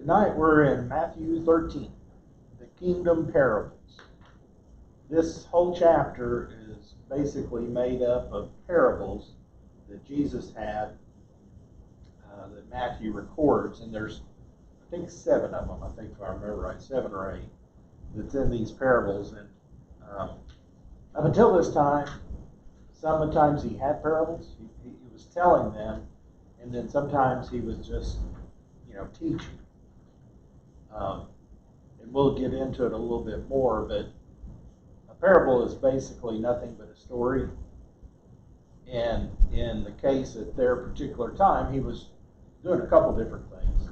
Tonight we're in Matthew 13, the Kingdom Parables. This whole chapter is basically made up of parables that Jesus had that Matthew records, and there's, I think, 7 of them, I think if I remember right, 7 or 8, that's in these parables. And up until this time, sometimes he had parables, he was telling them, and then sometimes he was just, teaching. And we'll get into it a little bit more, but a parable is basically nothing but a story. And in the case at their particular time, he was doing a couple different things.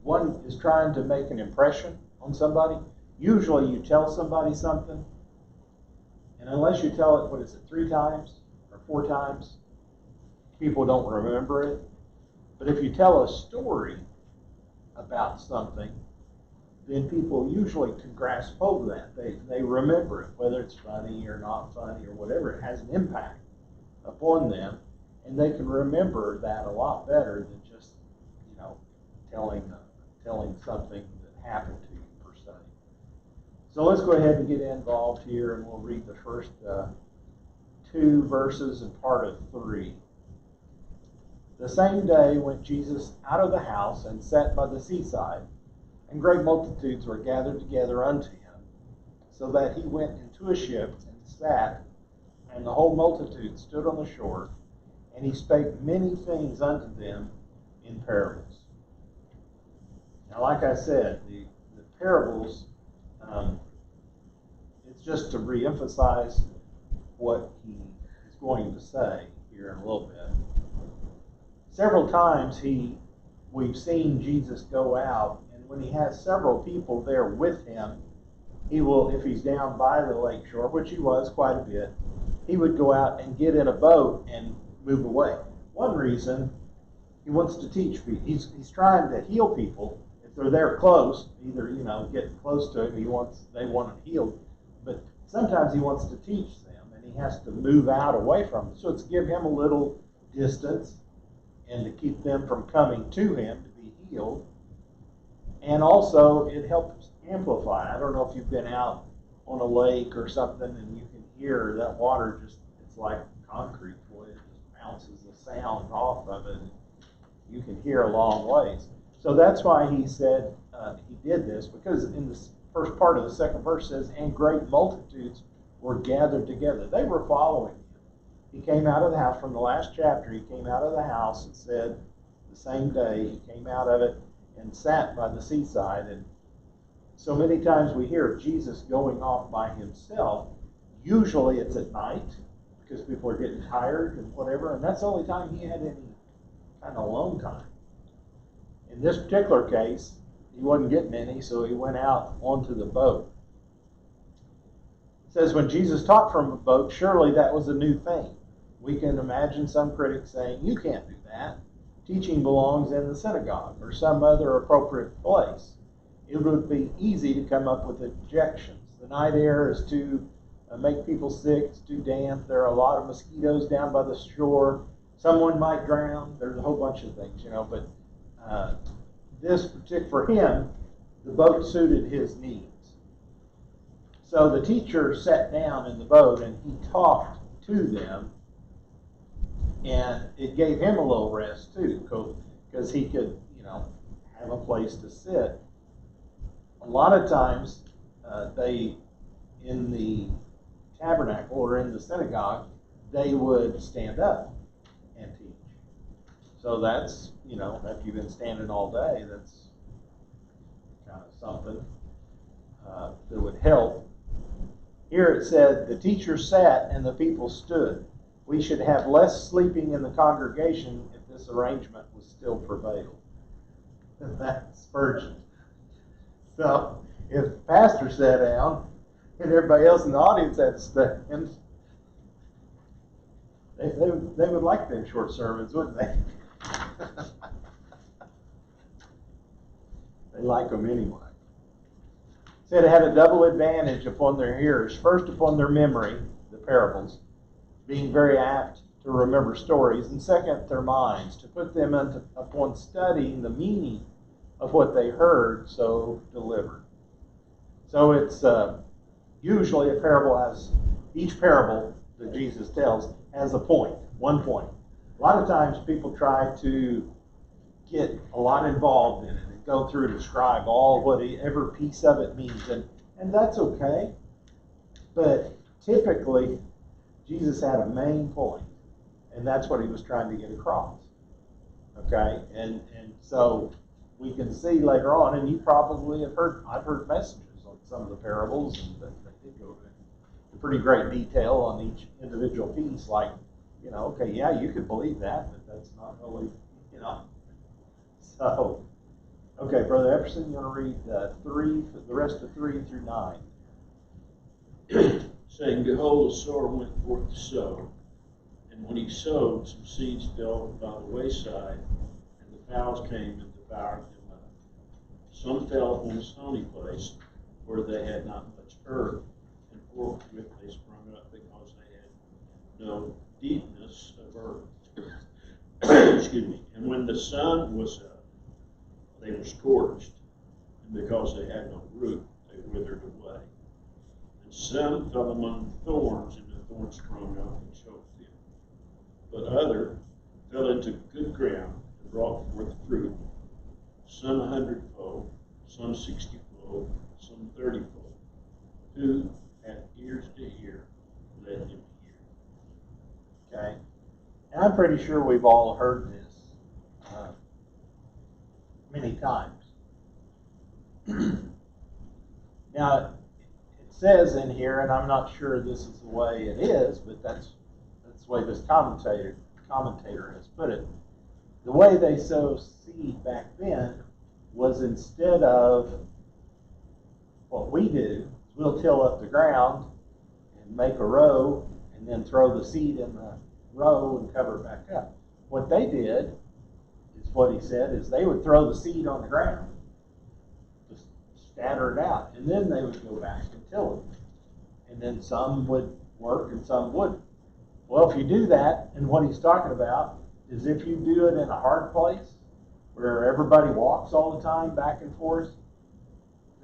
One is trying to make an impression on somebody. Usually you tell somebody something, and unless you tell it, 3 times or 4 times, people don't remember it. But if you tell a story about something, then people usually can grasp hold of that. They remember it, whether it's funny or not funny or whatever. It has an impact upon them, and they can remember that a lot better than just, telling something that happened to you per se. So let's go ahead and get involved here, and we'll read the first 2 verses and part of 3. The same day went Jesus out of the house and sat by the seaside, and great multitudes were gathered together unto him, so that he went into a ship and sat, and the whole multitude stood on the shore, and he spake many things unto them in parables. Now, like I said, the parables, it's just to reemphasize what he is going to say here in a little bit. Several times we've seen Jesus go out, and when he has several people there with him, he will, if he's down by the lake shore, which he was quite a bit, he would go out and get in a boat and move away. One reason, he wants to teach people. He's trying to heal people. If they're there close, either, get close to him, they want it healed. But sometimes he wants to teach them, and he has to move out away from them. So it's give him a little distance and to keep them from coming to him to be healed. And also, it helps amplify. I don't know if you've been out on a lake or something and you can hear that water it's like concrete. Boy, it just bounces the sound off of it. You can hear a long ways. So that's why he said he did this, because in the first part of the second verse says, and great multitudes were gathered together. They were following him. He came out of the house. From the last chapter, he came out of the house and said the same day he came out of it and sat by the seaside. And so many times we hear of Jesus going off by himself. Usually it's at night because people are getting tired and whatever, and that's the only time he had any kind of alone time. In this particular case, he wasn't getting any, so he went out onto the boat. It says, when Jesus taught from a boat, surely that was a new thing. We can imagine some critics saying, you can't do that. Teaching belongs in the synagogue or some other appropriate place. It would be easy to come up with objections. The night air is too make people sick, it's too damp, there are a lot of mosquitoes down by the shore, someone might drown, there's a whole bunch of things, but this particular, for him, the boat suited his needs. So the teacher sat down in the boat and he talked to them, and it gave him a little rest too, because he could, have a place to sit. A lot of times, they, in the tabernacle or in the synagogue, they would stand up and teach. So that's, if you've been standing all day, that's kind of something that would help. Here it said, the teacher sat and the people stood. We should have less sleeping in the congregation if this arrangement was still prevailed. That's Spurgeon. So if the pastor sat down and everybody else in the audience had to stand, they would like them short sermons, wouldn't they? They like them anyway. Said it had a double advantage upon their hearers. First, upon their memory, the parables, being very apt to remember stories, and second, their minds, to put them upon studying the meaning of what they heard, so delivered. So it's usually a parable has, each parable that Jesus tells has a point, one point. A lot of times people try to get a lot involved in it and go through and describe all what every piece of it means, and that's okay. But typically, Jesus had a main point, and that's what he was trying to get across. Okay, and so we can see later on, and you probably have heard, I've heard messages on some of the parables, and they did go into pretty great detail on each individual piece, like, you know, okay, yeah, you could believe that, but that's not really, you know. So, okay, Brother Epperson, you want to read the rest of 3 through 9? Saying, Behold, a sower went forth to sow. And when he sowed, some seeds fell by the wayside, and the fowls came and devoured them up. Some fell upon a stony place, where they had not much earth, and forthwith they sprung up, because they had no deepness of earth. Excuse me. And when the sun was up, they were scorched, and because they had no root, they withered away. And some fell among thorns, and the thorns sprung up and choked them. But other fell into good ground and brought forth fruit, some 100-fold, some 60-fold, some 30-fold. Who hath ears to hear, let him hear. Okay, and I'm pretty sure we've all heard this many times. Now, it says in here, and I'm not sure this is the way it is, but that's the way this commentator has put it. The way they sow seed back then was, instead of what we do, is we'll till up the ground and make a row and then throw the seed in the row and cover it back up. What they did, is what he said, is they would throw the seed on the ground, just scatter it out, and then they would go back and till it. And then some would work and some wouldn't. Well, if you do that, and what he's talking about is if you do it in a hard place where everybody walks all the time back and forth,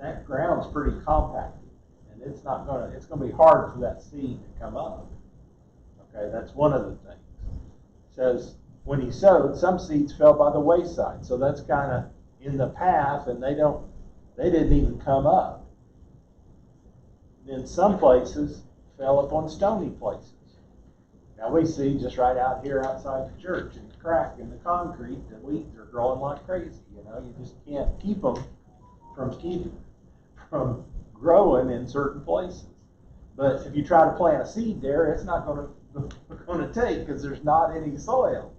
that ground's pretty compacted, and it's going to be hard for that seed to come up. Okay, that's one of the things. It says, when he sowed, some seeds fell by the wayside. So that's kind of in the path, and they didn't even come up. Then some places fell upon stony places. Now we see just right out here outside the church, in the crack in the concrete, the weeds are growing like crazy. You know, you just can't keep them from growing in certain places. But if you try to plant a seed there, it's not going to take, because there's not any soil.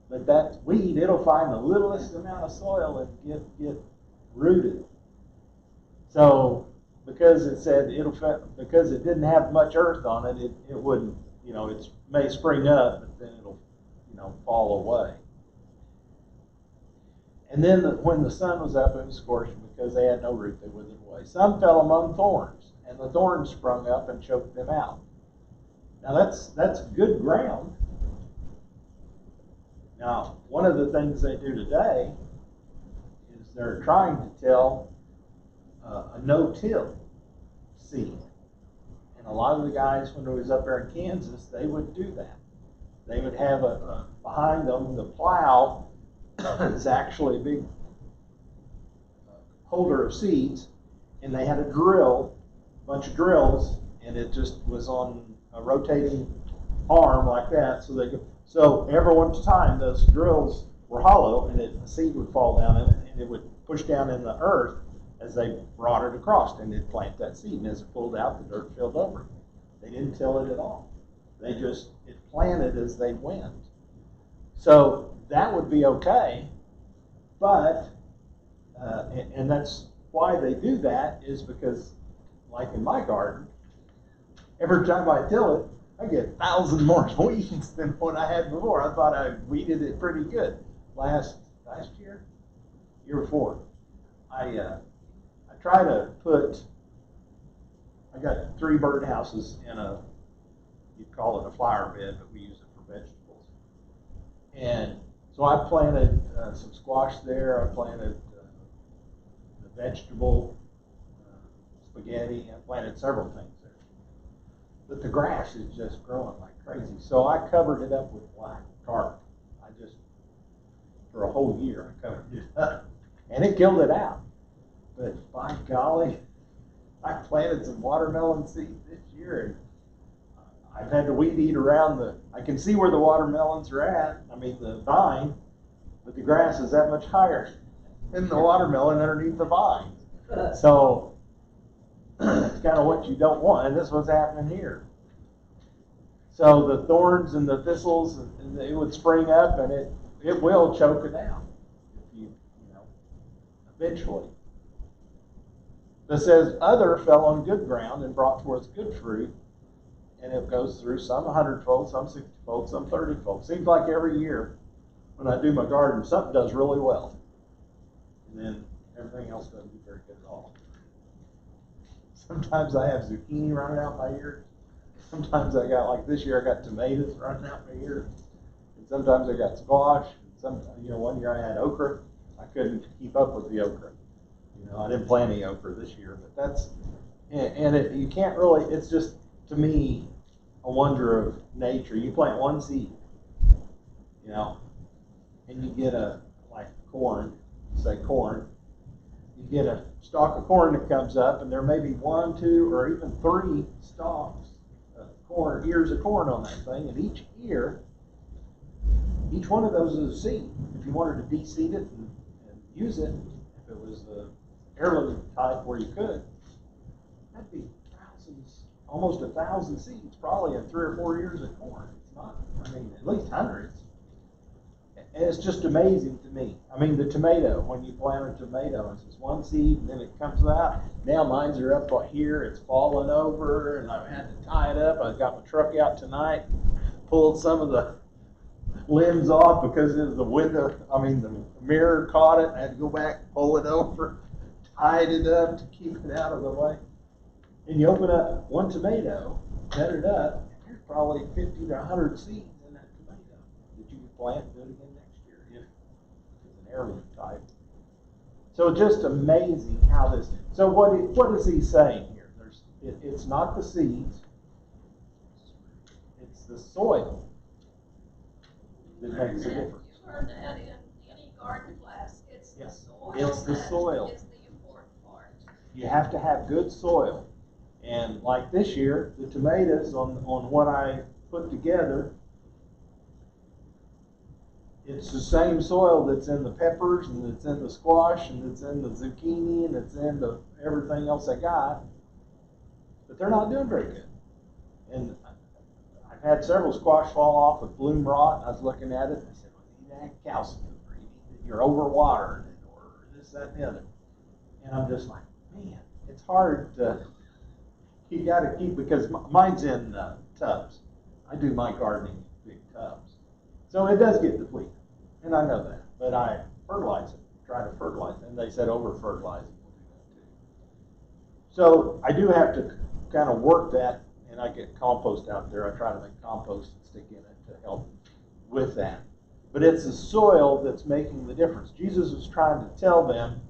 But that weed, it'll find the littlest amount of soil and get rooted. So because it said because it didn't have much earth on it, it wouldn't, you know, it may spring up, but then it'll, you know, fall away. And then when the sun was up, it was scorched, because they had no root, they withered away. Some fell among thorns, and the thorns sprung up and choked them out. Now that's good ground. Now, one of the things they do today is they're trying to till a no-till seed. And a lot of the guys, when I was up there in Kansas, they would do that. They would have behind them, the plow is actually a big holder of seeds, and they had a drill, a bunch of drills, and it just was on a rotating arm like that, so every one time those drills were hollow, and the seed would fall down in it, and it would push down in the earth as they brought it across, and it'd plant that seed. And as it pulled out, the dirt filled over it. They didn't till it at all. It planted as they went. So that would be okay, but and that's why they do that, is because, like in my garden, every time I till it, I get 1,000 more weeds than what I had before. I thought I weeded it pretty good last year before. I try to I got 3 birdhouses in you'd call it a flower bed, but we use it for vegetables. And so I planted some squash there. I planted vegetable, spaghetti. I planted several things there. But the grass is just growing like crazy. So I covered it up with black tarp. For a whole year, I covered it up. And it killed it out. But by golly, I planted some watermelon seeds this year, and I've had to weed eat around I can see where the watermelons are at, I mean the vine, but the grass is that much higher than the watermelon underneath the vine. So, it's kind of what you don't want, and this is what's happening here. So the thorns and the thistles, and it would spring up, and it will choke it out, if you know, eventually. It says, other fell on good ground and brought forth good fruit, and it goes through some 100-fold, some 60-fold, some 30-fold. Seems like every year when I do my garden, something does really well, and then everything else doesn't do very good at all. Sometimes I have zucchini running out my ears. Sometimes I got, like this year, I got tomatoes running out my ears. And sometimes I got squash. One year I had okra. I couldn't keep up with the okra. I didn't plant any okra this year, but you can't really, it's just, to me, a wonder of nature. You plant one seed, and you get like corn, say corn, you get a stalk of corn that comes up, and there may be 1, 2, or even 3 stalks of corn, ears of corn on that thing, and each ear, each one of those is a seed. If you wanted to de-seed it and use it, if it was the heirloom type where you could, that'd be thousands, almost 1,000 seeds, probably in 3 or 4 ears of corn. It's not, at least hundreds. And it's just amazing to me. The tomato, when you plant a tomato, it's just one seed, and then it comes out. Now mine's are up here, it's fallen over, and I've had to tie it up. I got my truck out tonight, pulled some of the limbs off because the window, the mirror caught it. I had to go back, pull it over, tied it up to keep it out of the way. And you open up one tomato, cut it up, and there's probably 50 to 100 seeds in that tomato that you can plant and do it again next year if it's an heirloom type. So just amazing how this. So what is he saying here? It's not the seeds, it's the soil that makes a difference. You heard that in any garden class. It's the soil. It's the soil. Is the important part. You have to have good soil. And like this year, the tomatoes on what I put together, it's the same soil that's in the peppers, and it's in the squash, and it's in the zucchini, and it's in everything else I got. But they're not doing very good. And I've had several squash fall off with bloom rot. I was looking at it, and I said, well, you need to add calcium, or you're overwatered, or this, that, and the other. And I'm just like, man, it's hard to, you got to keep, because mine's in tubs. I do my gardening in big tubs. So it does get depleted, and I know that. But I fertilize it, try to fertilize it, and they said over-fertilizing will do that too. So I do have to kind of work that. And I get compost out there. I try to make compost and stick in it to help with that. But it's the soil that's making the difference. Jesus was trying to tell them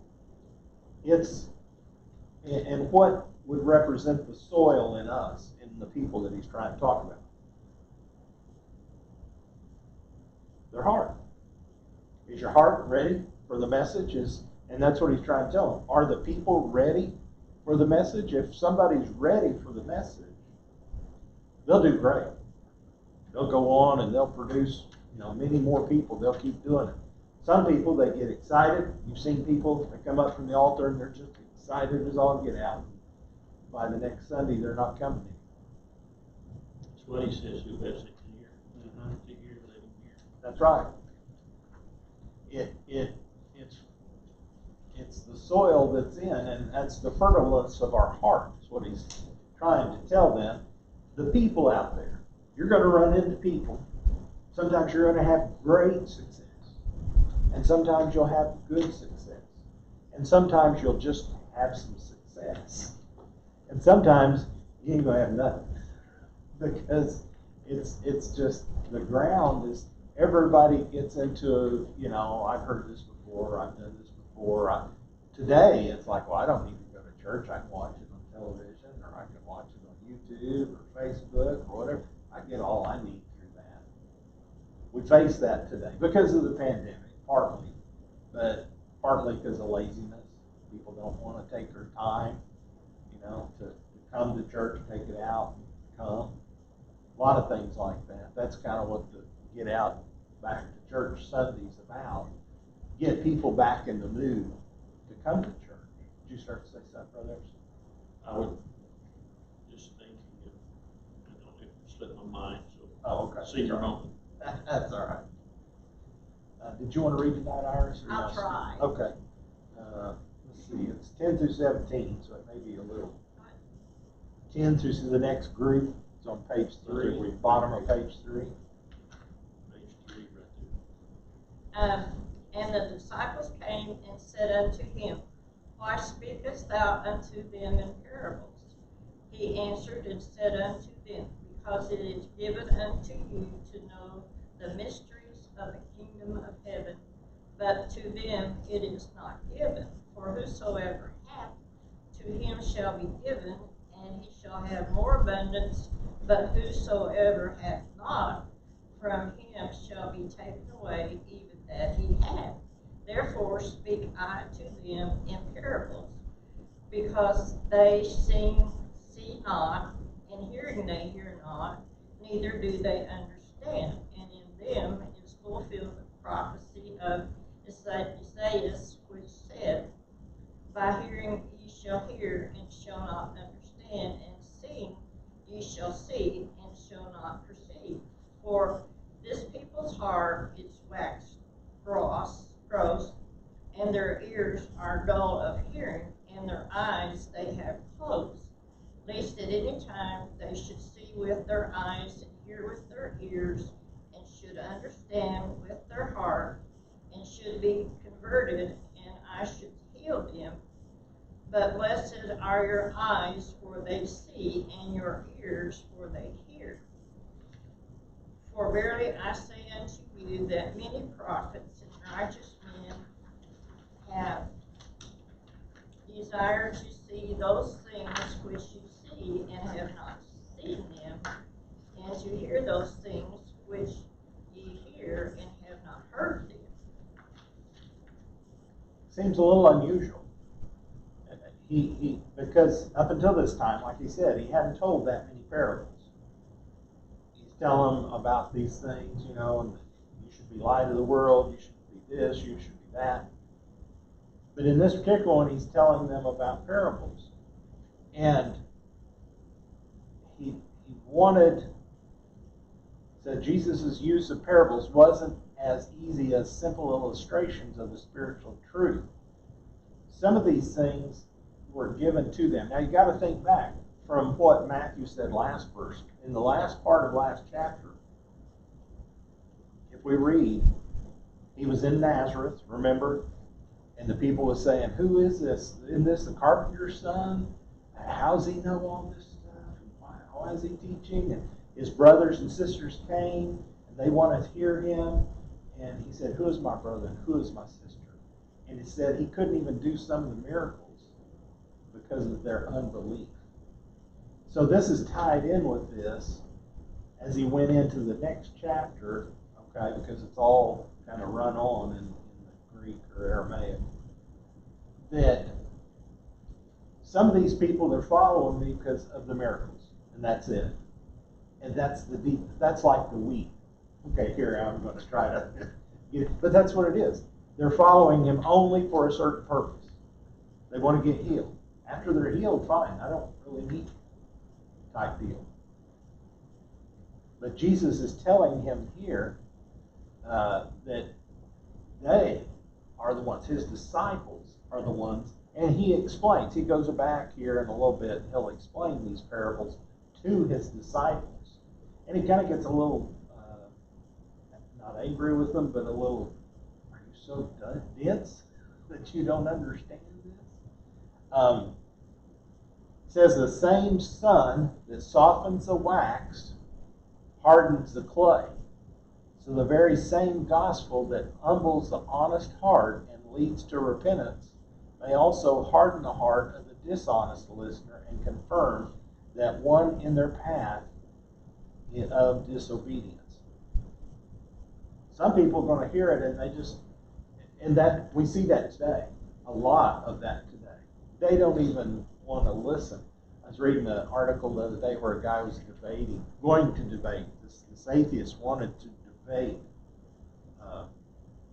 and what would represent the soil in us, in the people that he's trying to talk about. Their heart. Is your heart ready for the message? And that's what he's trying to tell them. Are the people ready for the message? If somebody's ready for the message, they'll do great. They'll go on and they'll produce, many more people. They'll keep doing it. Some people, they get excited. You've seen people, they come up from the altar and they're just excited as all get out. By the next Sunday, they're not coming anymore. That's what he says, who has it to hear. To hear, let him hear. That's right. It's the soil that's in, and that's the fertileness of our heart. Is what he's trying to tell them. The people out there, you're going to run into people. Sometimes you're going to have great success, and sometimes you'll have good success, and sometimes you'll just have some success, and sometimes you ain't going to have nothing, because it's just the ground is. Everybody gets into, I've heard this before, I've done this before, today it's like, well, I don't need to go to church. I can watch it on television, or I can watch it on YouTube or Facebook or whatever. I get all I need through that. We face that today because of the pandemic, partly, but partly because of laziness. People don't want to take their time, to come to church, take it out, and come. A lot of things like that. That's kind of what the get out back to church Sunday's about. Get people back in the mood to come to church. Did you start to say something, Brother Emerson? I would just thinking it slipped my mind. So, okay. Senior moment. That's all right. Did you want to read tonight, Iris? I'll try. Okay. Let's see. It's 10 through 17, so it may be a little. 10 through the next group. It's on page 3, bottom of page 3. Page 3 right there. And the disciples came and said unto him, Why speakest thou unto them in parables? He answered and said unto them, Because it is given unto you to know the mysteries of the kingdom of heaven, but to them it is not given. For whosoever hath, to him shall be given, and he shall have more abundance. But whosoever hath not, from him shall be taken away even that he hath. Therefore speak I to them in parables, because they see not, and hearing they hear not, neither do they understand. And in them is fulfilled the prophecy of Isaiah, which said, By hearing ye shall hear, and shall not understand, and seeing ye shall see, and shall not perceive. For this people's heart is waxed gross, and their ears are dull of hearing, and their eyes they have closed, lest at any time they should see with their eyes, and hear with their ears, and should understand with their heart, and should be converted, and I should heal them. But blessed are your eyes, for they see, and your ears, for they hear. For verily I say unto you, that many prophets and righteous men have desired to see those things which you see, and have not seen them, and to hear those things which ye hear, and have not heard them. Seems a little unusual. Because up until this time, like he said, he hadn't told that many parables. He's telling them about these things, and you should be light of the world, you should be this, you should be that. But in this particular one, he's telling them about parables. And he said Jesus' use of parables wasn't as easy as simple illustrations of the spiritual truth. Some of these things were given to them. Now you got to think back from what Matthew said last verse. In the last part of last chapter, if we read, he was in Nazareth, remember? And the people were saying, who is this? Isn't this the carpenter's son? How does he know all this stuff? Why is he teaching? And his brothers and sisters came, and they wanted to hear him. And he said, who is my brother and who is my sister? And he said he couldn't even do some of the miracles because of their unbelief. So this is tied in with this as he went into the next chapter, okay, because it's all kind of run on in the Greek or Aramaic, that some of these people, they're following me because of the miracles, and that's it. And that's like the wheat. Okay, here I'm going to try to get it, but that's what it is. They're following him only for a certain purpose. They want to get healed. After they're healed, fine. I don't really need type deal. But Jesus is telling him here that they are the ones. His disciples are the ones. And he explains. He goes back here in a little bit. And he'll explain these parables to his disciples. And he kind of gets a little, not angry with them, but a little, are you so dense that you don't understand this? It says the same sun that softens the wax hardens the clay. So the very same gospel that humbles the honest heart and leads to repentance may also harden the heart of the dishonest listener and confirm that one in their path of disobedience. Some people are going to hear it and they just, and that we see that today, a lot of that today. They don't even want to listen. I was reading an article the other day where a guy was going to debate. This atheist wanted to debate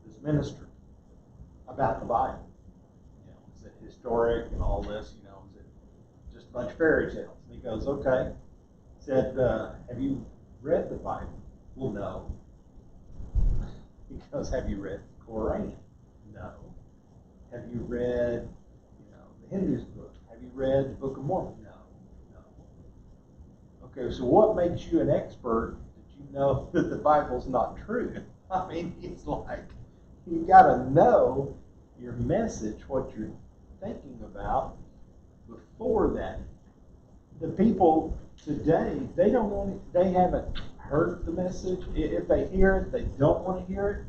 this minister about the Bible. You know, is it historic and all this? You know, is it just a bunch of fairy tales? And he goes, okay. Said, have you read the Bible? Well, no. He goes, have you read the Quran? No. Have you read, the Hindu's book? Have you read the Book of Mormon? No. Okay, so what makes you an expert that you know that the Bible's not true? I mean, it's like, you got to know your message, what you're thinking about before that. The people today, they haven't heard the message. If they hear it, they don't want to hear it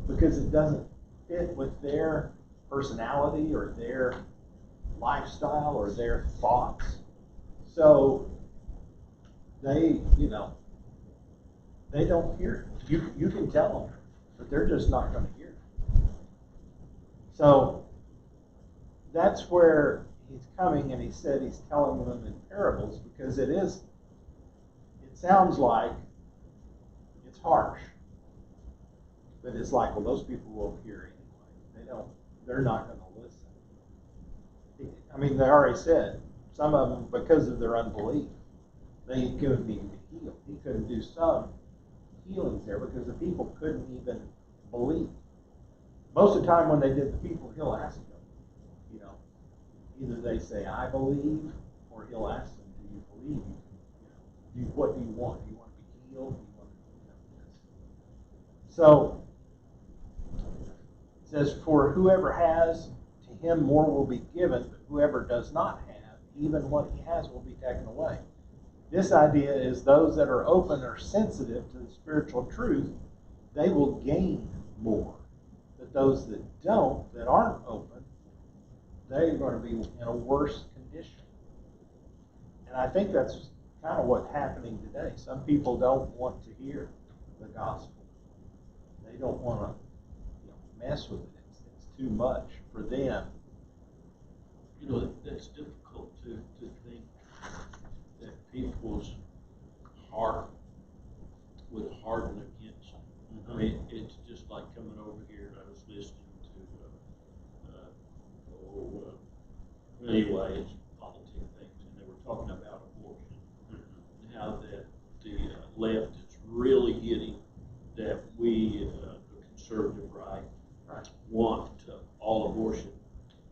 because it doesn't fit with their personality or their lifestyle or their thoughts. So they don't hear it. You can tell them, but they're just not going to hear it. So that's where he's coming, and he said he's telling them in parables because it sounds like it's harsh. But it's like, well, those people won't hear anyway. They're not going to listen. I mean, they already said, some of them, because of their unbelief, they couldn't even be healed. He couldn't do some healings there because the people couldn't even believe. Most of the time when they did the people, he'll ask them, either they say, I believe, or he'll ask them, do you believe? What do you want? Do you want to be healed? Do you want to, So, it says, for whoever has, to him more will be given, but whoever does not have, even what he has will be taken away. This idea is those that are open or sensitive to the spiritual truth, they will gain more. But those that don't, that aren't open, they're going to be in a worse condition. And I think that's kind of what's happening today. Some people don't want to hear the gospel. They don't want to mess with it. It's too much for them. That's difficult to think that people's heart would harden against it. Mm-hmm. I mean, it's just like coming over here. I was listening to, anyway, it's politics things, and they were talking about abortion, and how that the left is really hitting that we, the conservative right, want all abortion.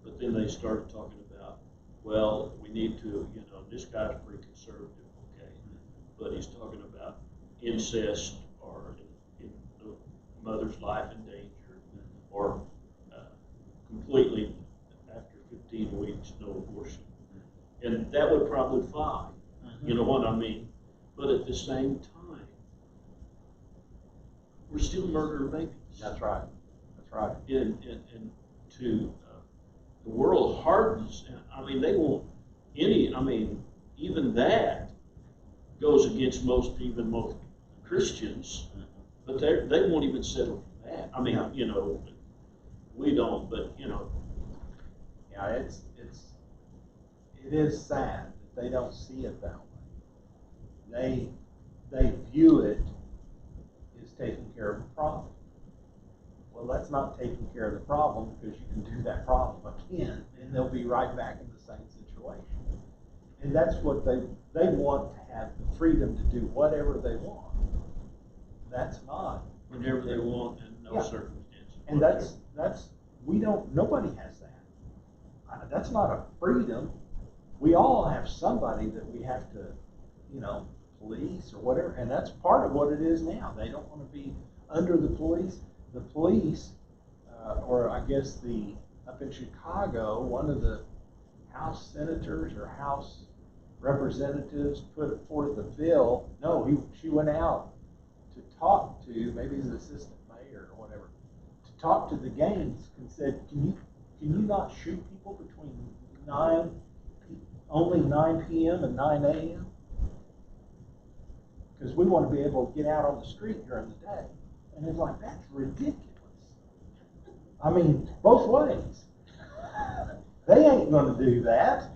But then they started talking about, well, we need to, this guy's pretty conservative, okay, but he's talking about incest or in the mother's life in danger, or completely after 15 weeks, no abortion. And that would probably fly, you know what I mean? But at the same time, we're still murdering babies. That's right. That's right. And to the world hardens. I mean, they won't even that goes against most Christians, but they won't even settle for that. I mean, we don't, but Yeah, it is sad that they don't see it that way. They view it as taking care of a problem. Well, that's not taking care of the problem, because you can do that problem again, and they'll be right back in the same situation. And that's what they want, to have the freedom to do whatever they want. That's not whenever they want and no circumstances. And nobody has that. That's not a freedom. We all have somebody that we have to, police or whatever, and that's part of what it is now. They don't want to be under the police. The police, or I guess up in Chicago, one of the House senators or House representatives put forth a bill. No, she went out to talk to maybe the assistant mayor or whatever, to talk to the gangs and said, can can you not shoot people between only 9 p.m. and 9 a.m.? Because we want to be able to get out on the street during the day. And it's like, that's ridiculous. I mean, both ways. They ain't going to do that.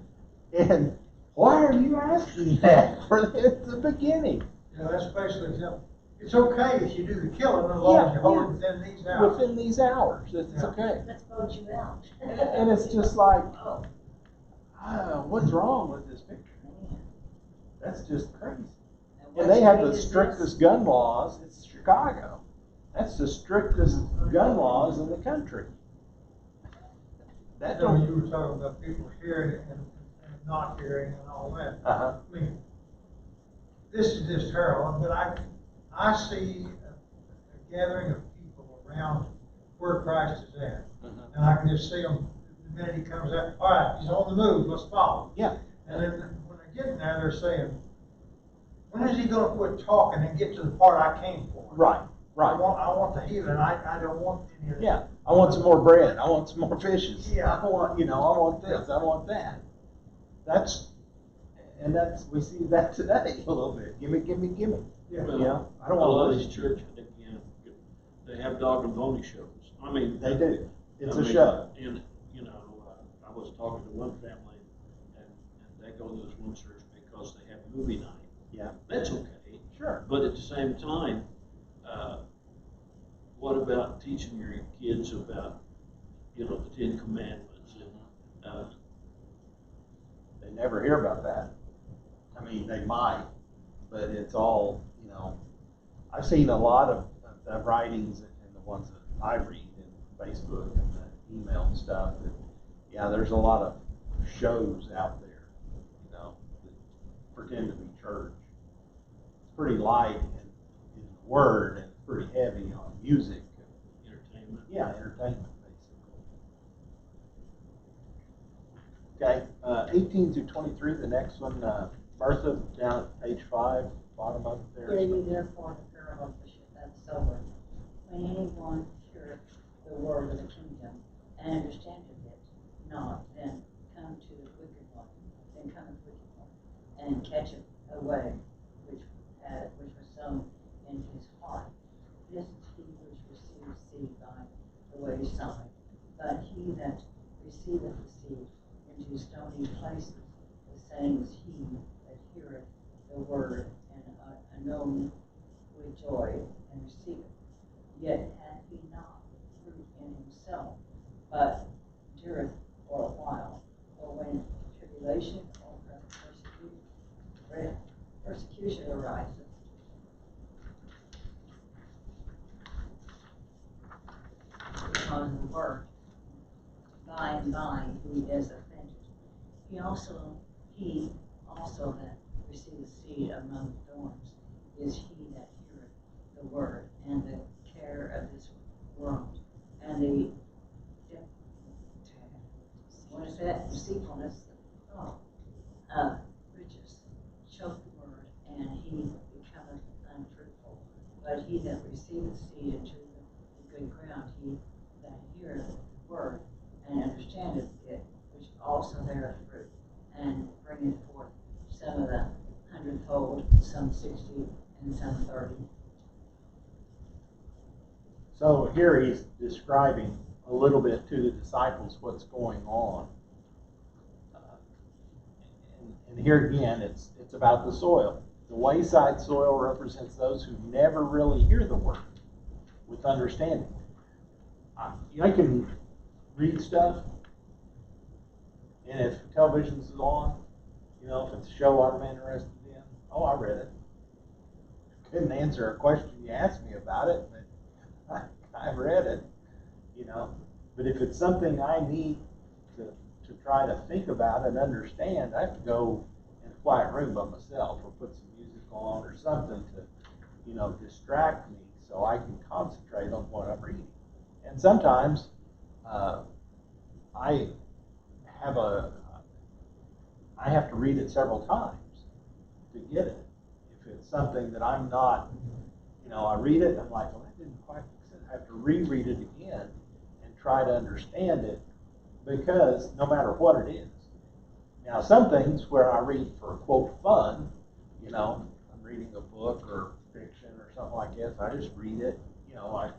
And why are you asking that at the beginning? You know, that's basically, you know, it's okay if you do the killing as long as you hold it within these hours. Within these hours, it's Yeah. okay. Let's vote you out. And it's just like, what's wrong with this picture? That's just crazy. And they have the strictest gun laws. It's Chicago. That's the strictest gun laws in the country. That You know, don't. you were talking about people hearing and not hearing and all that. Uh-huh. I mean, this is just terrible, but I see a gathering of people around where Christ is at. Mhm. And I can just see them the minute he comes out. All right, he's on the move, let's follow. Yeah. And then when they get in there, they're saying, when is he going to quit talking and get to the part I came for? Right. Right. I want the healing. I don't want any of that. Yeah. I want some more bread. I want some more fishes. Yeah. I want, I want this. I want that. We see that today a little bit. Gimme, gimme, gimme. Yeah. Well, I don't a lot want of to these churches, they have dog and pony shows. I mean, They do. It's I a mean, show. And, I was talking to one family, and they go to this one church because they have movie night. Yeah. That's okay. Sure. But at the same time, what about teaching your kids about, the Ten Commandments? And, They never hear about that. I mean, they might, but it's all, I've seen a lot of the writings and the ones that I read in Facebook and the email and stuff that, there's a lot of shows out there, that pretend to be church. It's pretty light in the word and pretty heavy on music. entertainment. Yeah, entertainment, basically. Okay, 18 through 23, the next one, Bertha, down at page 5, bottom of it there. Hear ye therefore the parable of the sower. When anyone heareth the word of the kingdom, and understandeth it not, then cometh the wicked one, and catcheth away which was sown in his heart. This is he which receives seed by the wayside. But he that receiveth the seed into stony places, the same is he that heareth the word, and anon with joy, and receiveth. Yet hath he not fruit in himself, but endureth for a while. For when tribulation or persecution arises, because of the word, by and by he is offended. He also that receives seed among thorns is he that heareth the word, and the care of this world, and the deceitfulness of riches choke the word, and he becometh unfruitful. But he that receiveth seed into the good ground, he that heareth the word, and understandeth it, which also beareth fruit, and bringeth forth some of the 100-fold, some 60, and some 30. So here he's describing a little bit to the disciples what's going on. And here again, it's about the soil. The wayside soil represents those who never really hear the word with understanding. I can read stuff, and if television's on, if it's a show I'm interested in, I read it. Couldn't answer a question you asked me about it, but I read it, But if it's something I need to try to think about and understand, I have to go in a quiet room by myself or put some music on or something to, distract me so I can concentrate on what I'm reading. And sometimes I have to read it several times to get it. If it's something that I'm not, I read it and I'm like, well, that didn't quite make sense. I have to reread it again and try to understand it because no matter what it is. Now, some things where I read for, quote, fun, you know, I'm reading a book or fiction or something like that, so I just read it, you know, I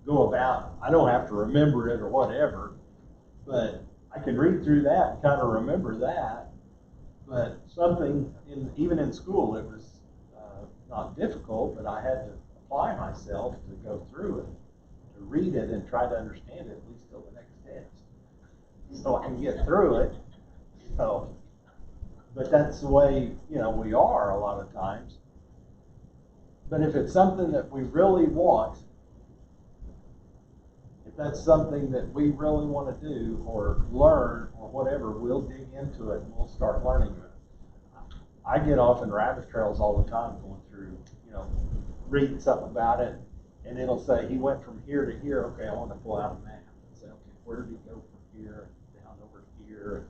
go about, I don't have to remember it or whatever, but I can read through that and kind of remember that. But something, even in school, it was not difficult, but I had to apply myself to go through it, to read it and try to understand it at least till the next test, so I can get through it. So, but that's the way, you know, we are a lot of times. But if it's something that we really want, if that's something that we really want to do or learn or whatever, we'll dig into it and we'll start learning it. I get off in rabbit trails all the time going through, you know, reading something about it, and it'll say he went from here to here. Okay, I want to pull out a map and say, okay, where did he go from here down over here?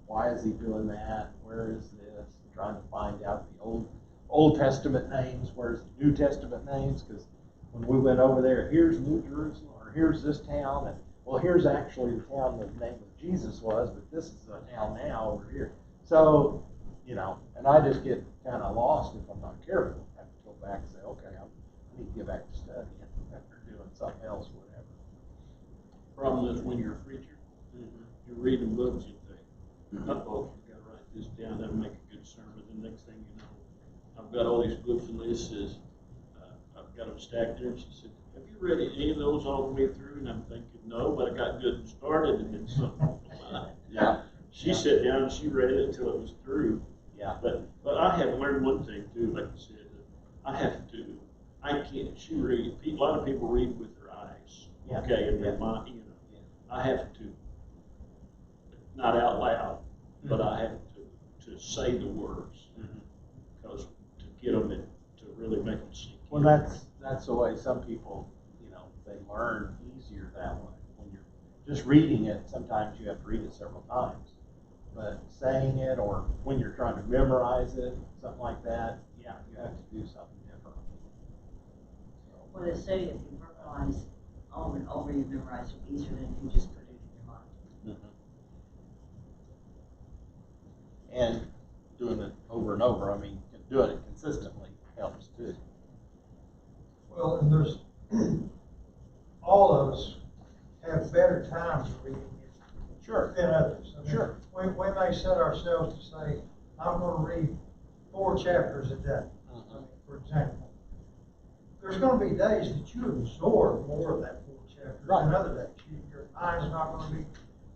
Why is he doing that? Where is this? I'm trying to find out the Old Testament names. Where's the New Testament names? Because when we went over there, here's New Jerusalem, or here's this town, and well, here's actually the town the name of Jesus was, but this is the town now over here. So, you know, and I just get kind of lost if I'm not careful. I have to go back and say, okay, I need to get back to studying after doing something else, whatever. Problem is when you're a preacher, you're reading books, you think, uh-oh, I've got to write this down, that'll make a good sermon. The next thing you know, I've got all these books, and Liz says, I've got them stacked there, and she said, have you read any of those all the way through? And I'm thinking, no, but I got good and started, and then something. Yeah. She sat down and she read it until it was through. Yeah. But I have learned one thing too, like you said, I can't, a lot of people read with their eyes, Yeah. okay, and their mind, you know. Yeah. I have to, not out loud, but I have to say the words, because to get them in, to really make them sink in. Well, that's the way some people, you know, they learn easier that way. When you're just reading it, sometimes you have to read it several times. But saying it, or when you're trying to memorize it, something like that, yeah, you have to do something different. Well, they say if you verbalize over and over, you memorize it easier than if you just put it in your mind. And doing it over and over, I mean, doing it consistently helps too. Well, and there's, all of us have better times reading it Sure. than others. I mean, Sure. We may set ourselves to say, I'm going to read 4 chapters a day, for example. There's going to be days that you absorb more of that 4 chapters Right. than other days. Your mind's not going to be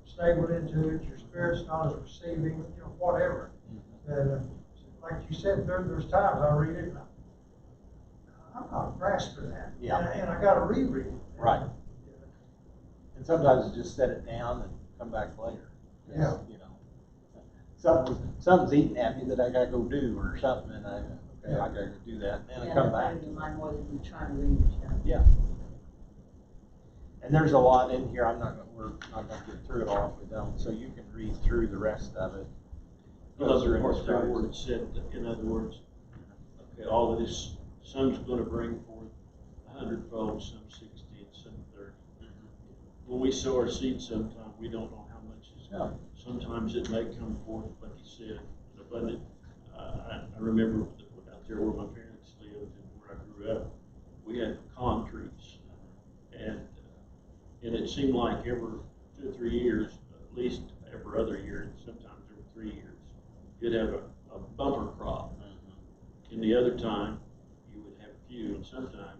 stable into it. Your spirit's not as receiving, you know, whatever. Like you said, there's times I read it and I'm not grasping that. Yeah. And I got to reread it. Right. And sometimes you just set it down and come back later. Yeah. You know, something's eating at me that I gotta go do or something, and I gotta go do that, and then I come back. Yeah, your mind more than you're trying to read it. Yeah. And there's a lot in here. We're not gonna get through it all if we don't. So you can read through the rest of it. Other parts there where it said, in other words, okay, all of this, some's going to bring forth 100-fold, some 60, and some 30. When we sow our seed, sometimes we don't know how much is coming. Sometimes it may come forth, like you said, abundant. I remember out there where my parents lived and where I grew up, we had pecan trees, and it seemed like every 2 or 3 years, at least every other year, and sometimes every 3 years, you'd have a bumper crop. And the other time, you would have few, and sometimes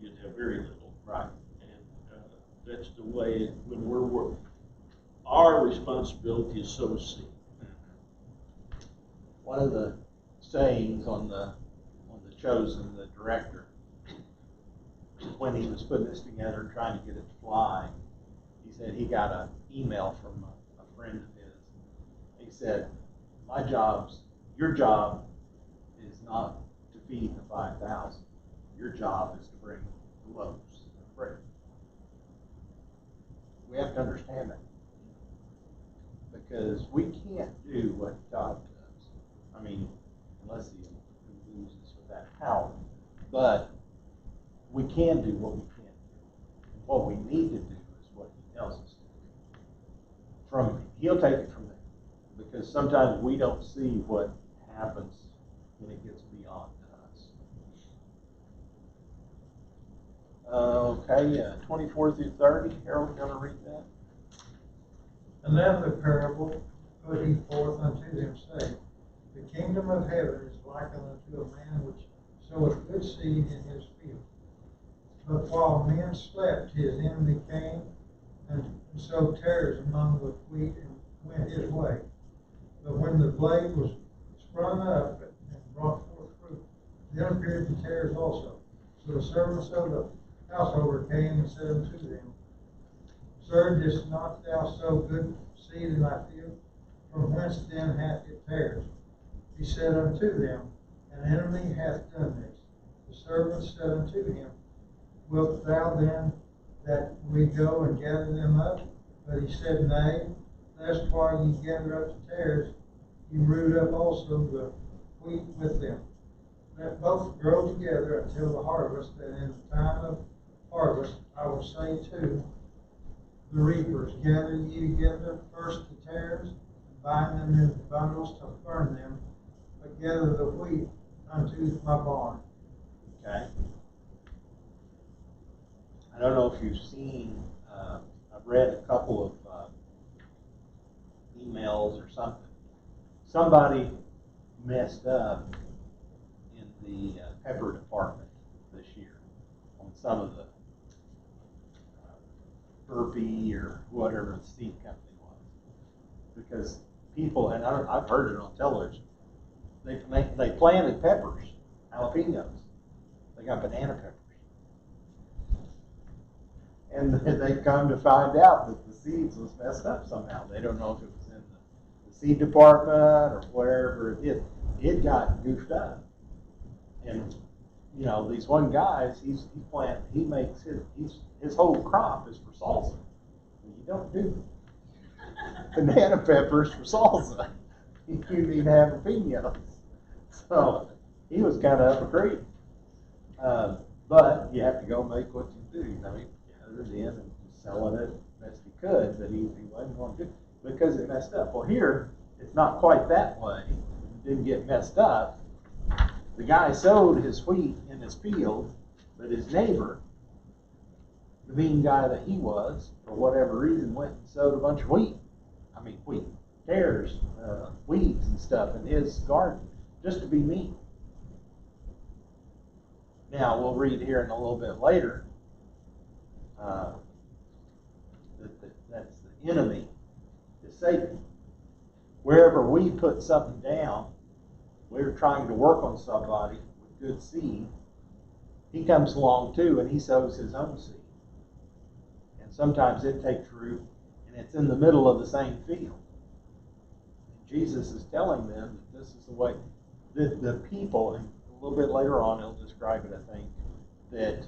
you'd have very little. Right. And that's the way when we're working. Our responsibility is sow seed. One of the sayings on the Chosen, the director, when he was putting this together and trying to get it to fly, he said he got an email from a friend of his. He said, your job is not to feed the 5,000. Your job is to bring the loaves of bread. We have to understand that. Because we can't do what God does. I mean, unless he loses with that power. But we can do what we can't do. And what we need to do is what he tells us to do. He'll take it from there. Because sometimes we don't see what happens when it gets beyond us. Okay, 24 through 30. Harold, going to read that? Another parable put he forth unto them, saying, The kingdom of heaven is likened unto a man which soweth good seed in his field. But while men slept, his enemy came and sowed tares among the wheat and went his way. But when the blade was sprung up and brought forth fruit, then appeared the tares also. So the servants of the householder came and said unto them, Sir, didst not thou sow good seed in thy field? From whence then hath it tares? He said unto them, An enemy hath done this. The servants said unto him, Wilt thou then that we go and gather them up? But he said, Nay, lest while ye gather up the tares, ye root up also the wheat with them. Let both grow together until the harvest, and in the time of harvest I will say to the reapers, Gather ye together first the tares, and bind them in bundles to burn them, but gather the wheat unto my barn. Okay. I don't know if you've seen, I've read a couple of emails or something. Somebody messed up in the pepper department this year on some of the Burpee or whatever the seed company was. Because people, and I've heard it on television, they planted peppers, jalapenos. They got banana peppers. And they come to find out that the seeds was messed up somehow. They don't know if it was in the seed department or wherever it is. It got goofed up. And you know, these one guys, he makes his whole crop is for salsa. You don't do banana peppers for salsa. You need jalapenos. So he was kind of up a creek. But you have to go make what you do. I mean, gathered in and selling it best he could, but he wasn't going to do it because it messed up. Well, here it's not quite that way. It didn't get messed up. The guy sowed his wheat in his field, but his neighbor, the mean guy that he was, for whatever reason, went and sowed a bunch of tares, weeds and stuff in his garden, just to be mean. Now, we'll read here in a little bit later that's the enemy, is Satan. Wherever we put something down, we're trying to work on somebody with good seed, he comes along too and he sows his own seed. And sometimes it takes root and it's in the middle of the same field. And Jesus is telling them that this is the way, the people, and a little bit later on he'll describe it, I think, that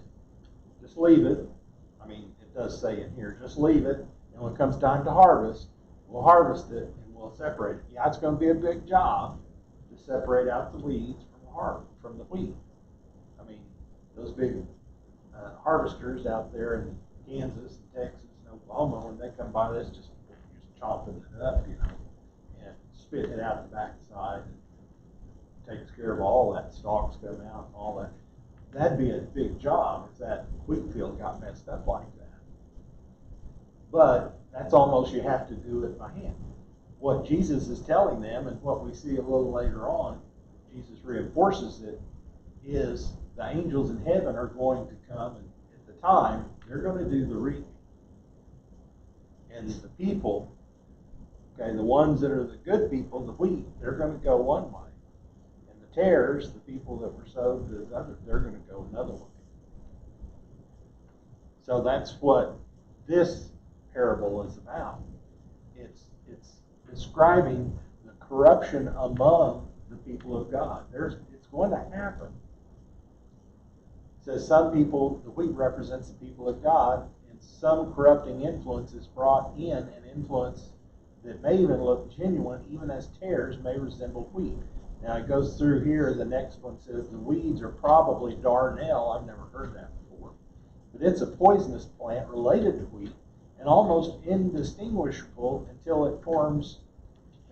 just leave it. I mean, it does say in here, just leave it, and when it comes time to harvest, we'll harvest it and we'll separate it. Yeah, it's going to be a big job to separate out the weeds from the wheat. I mean, those big harvesters out there in Kansas and Texas and Oklahoma, when they come by, that's just chopping it up, you know, and spitting it out the backside, and takes care of all that. Stalks come out and all that. That'd be a big job if that wheat field got messed up like that. But that's almost, you have to do it by hand. What Jesus is telling them, and what we see a little later on, Jesus reinforces it, is the angels in heaven are going to come, and at the time, they're going to do the reaping. And the people, okay, the ones that are the good people, the wheat, they're going to go one way. And the tares, the people that were sowed to the other, they're going to go another way. So that's what this parable is about. It's describing the corruption among the people of God. It's going to happen. It says some people, the wheat represents the people of God, and some corrupting influence is brought in, an influence that may even look genuine, even as tares may resemble wheat. Now it goes through here, the next one says the weeds are probably darnel. I've never heard that before. But it's a poisonous plant related to wheat, and almost indistinguishable until it forms,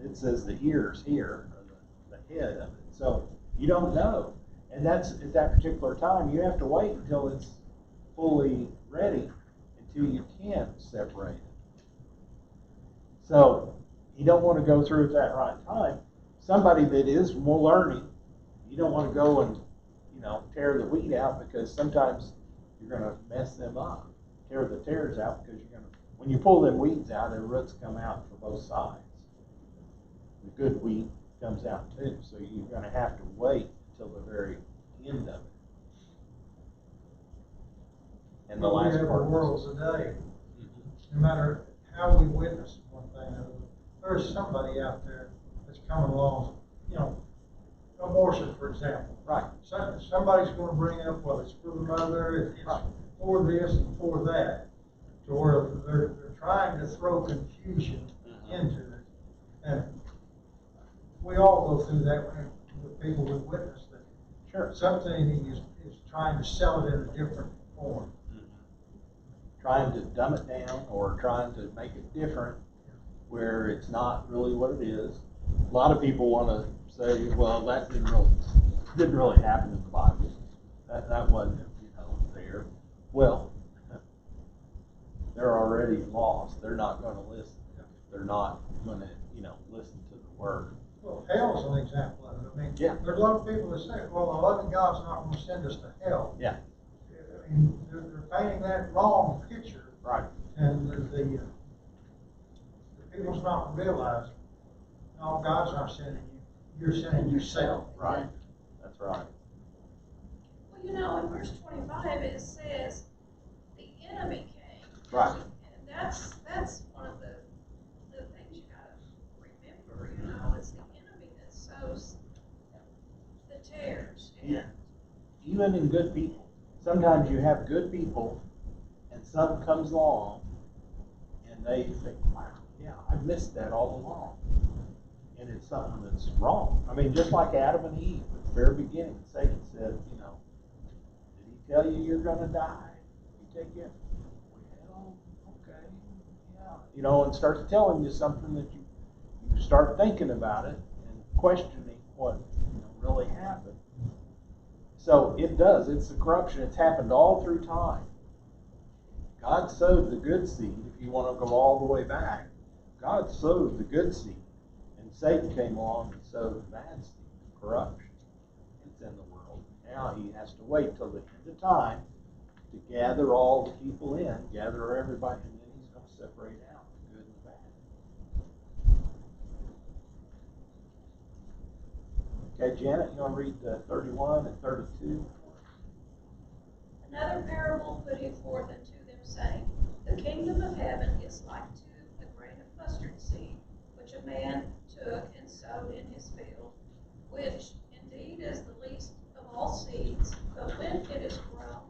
it says the ears here, or the head of it. So you don't know. And that's at that particular time, you have to wait until it's fully ready until you can separate it. So you don't want to go through at that right time. Somebody that is more learning, you don't want to go and, tear the weed out, because sometimes you're going to mess them up. Tear the tares out, because when you pull them weeds out, the roots come out for both sides. The good weed comes out too, so you're going to have to wait until the very end of it. And the last we have part. a world today. No matter how we witness one thing or another, there's somebody out there that's coming along. Abortion, for example. Right. Somebody's going to bring up, well, it's for the mother, it's for this and for that, to where they're trying to throw confusion into it. And we all go through that with people we witness that. Sure. Something is trying to sell it in a different form. Trying to dumb it down or trying to make it different where it's not really what it is. A lot of people want to say, well, that didn't really happen in the Bible. That wasn't, there. Well, they're already lost. They're not going to listen. They're not going to, listen to the word. Well, hell's an example of it. I mean, Yeah. There's a lot of people that say, well, the loving God's not going to send us to hell. Yeah. I mean, they're painting that wrong picture. Right. And the people's not realizing, no, God's not sending you. You're sending yourself. Right. That's right. Well, in verse 25 it says the enemy came. Right. And that's one of the things you gotta remember, it's the enemy that sows the tares. Yeah. Even in good people. Sometimes you have good people and something comes along and they think, wow, yeah, I missed that all along. And it's something that's wrong. I mean, just like Adam and Eve at the very beginning, Satan said, did he tell you you're going to die? You take it. Well, okay, yeah. And starts telling you something that you start thinking about it and questioning what really happened. So it does. It's the corruption. It's happened all through time. God sowed the good seed. If you want to go all the way back, God sowed the good seed. Satan came along and sowed the bad seed, corruption. It's in the world. Now he has to wait till the end of time to gather all the people in, gather everybody, and then he's going to separate out the good and the bad. Okay, Janet, you want to read 31 and 32? Another parable put he forth unto them, saying, the kingdom of heaven is like to a grain of mustard seed, which a man took and sowed in his field, which indeed is the least of all seeds, but when it is grown,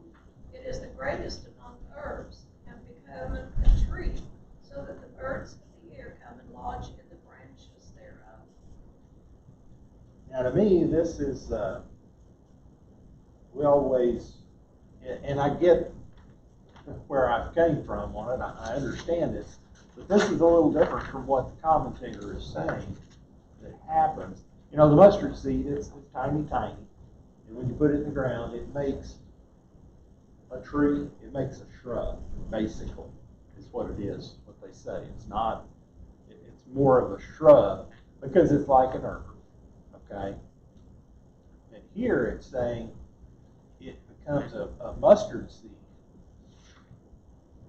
it is the greatest among herbs, and becometh a tree, so that the birds of the air come and lodge in the branches thereof. Now to me, this is, we always, and I get where I came from on it, I understand it, but this is a little different from what the commentator is saying that happens. The mustard seed, it's tiny, tiny. And when you put it in the ground, it makes a tree, it makes a shrub, basically, is what it is, what they say. It's not, it's more of a shrub because it's like an herb, okay? And here it's saying it becomes a mustard seed.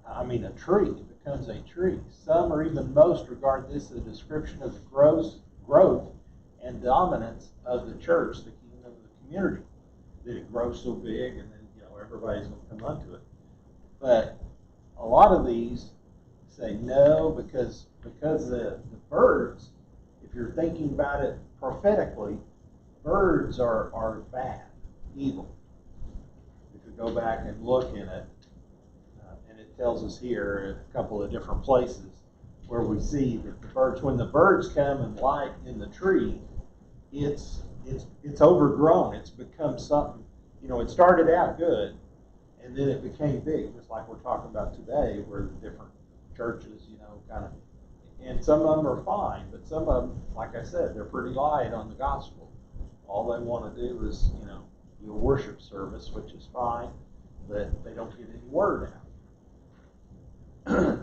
A tree. It becomes a tree. Some or even most regard this as a description of the growth and dominance of the church, the kingdom of the community. That it grows so big and then, everybody's going to come unto it. But a lot of these say no, because the birds, if you're thinking about it prophetically, birds are bad, evil. If you go back and look in it, and it tells us here a couple of different places where we see that the birds, when the birds come and light in the tree, it's overgrown. It's become something, it started out good, and then it became big, just like we're talking about today, where the different churches, you know, kind of, and some of them are fine, but some of them, like I said, they're pretty light on the gospel. All they want to do is, you know, do a worship service, which is fine, but they don't get any word out.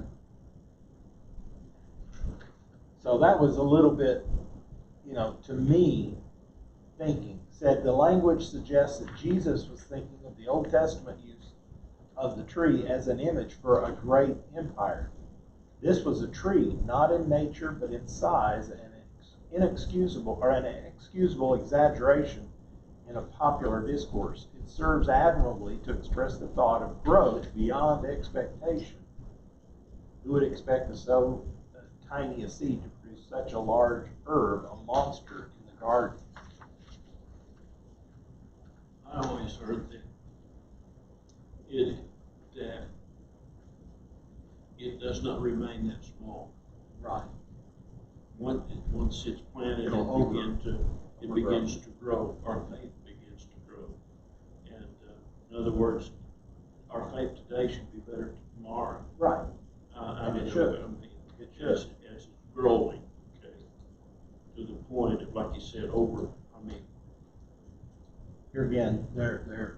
So that was a little bit, you know, to me, thinking. Said the language suggests that Jesus was thinking of the Old Testament use of the tree as an image for a great empire. This was a tree, not in nature, but in size, an inexcusable exaggeration in a popular discourse. It serves admirably to express the thought of growth beyond expectation. Who would expect so tiny a seed to produce such a large herb, a monster in the garden? I always heard that it does not remain that small. Right. Once it's planted, it begins to grow. Our faith begins to grow. And in other words, our faith today should be better tomorrow. Right. It should. It should. As it's growing, okay, to the point of, like you said, Here again, they're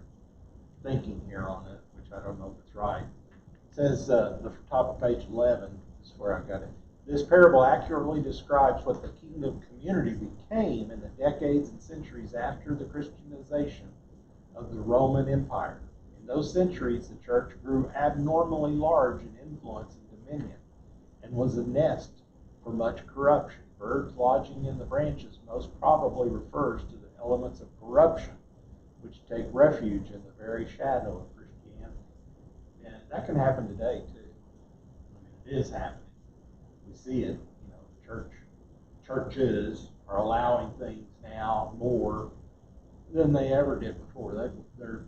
thinking here on it, which I don't know if it's right. It says, the top of page 11 is where I got it. This parable accurately describes what the kingdom community became in the decades and centuries after the Christianization of the Roman Empire. In those centuries, the church grew abnormally large in influence and dominion, and was a nest for much corruption. Birds lodging in the branches most probably refers to the elements of corruption which take refuge in the very shadow of Christianity. And that can happen today too. I mean, it is happening. We see it. You know, the churches are allowing things now more than they ever did before. They're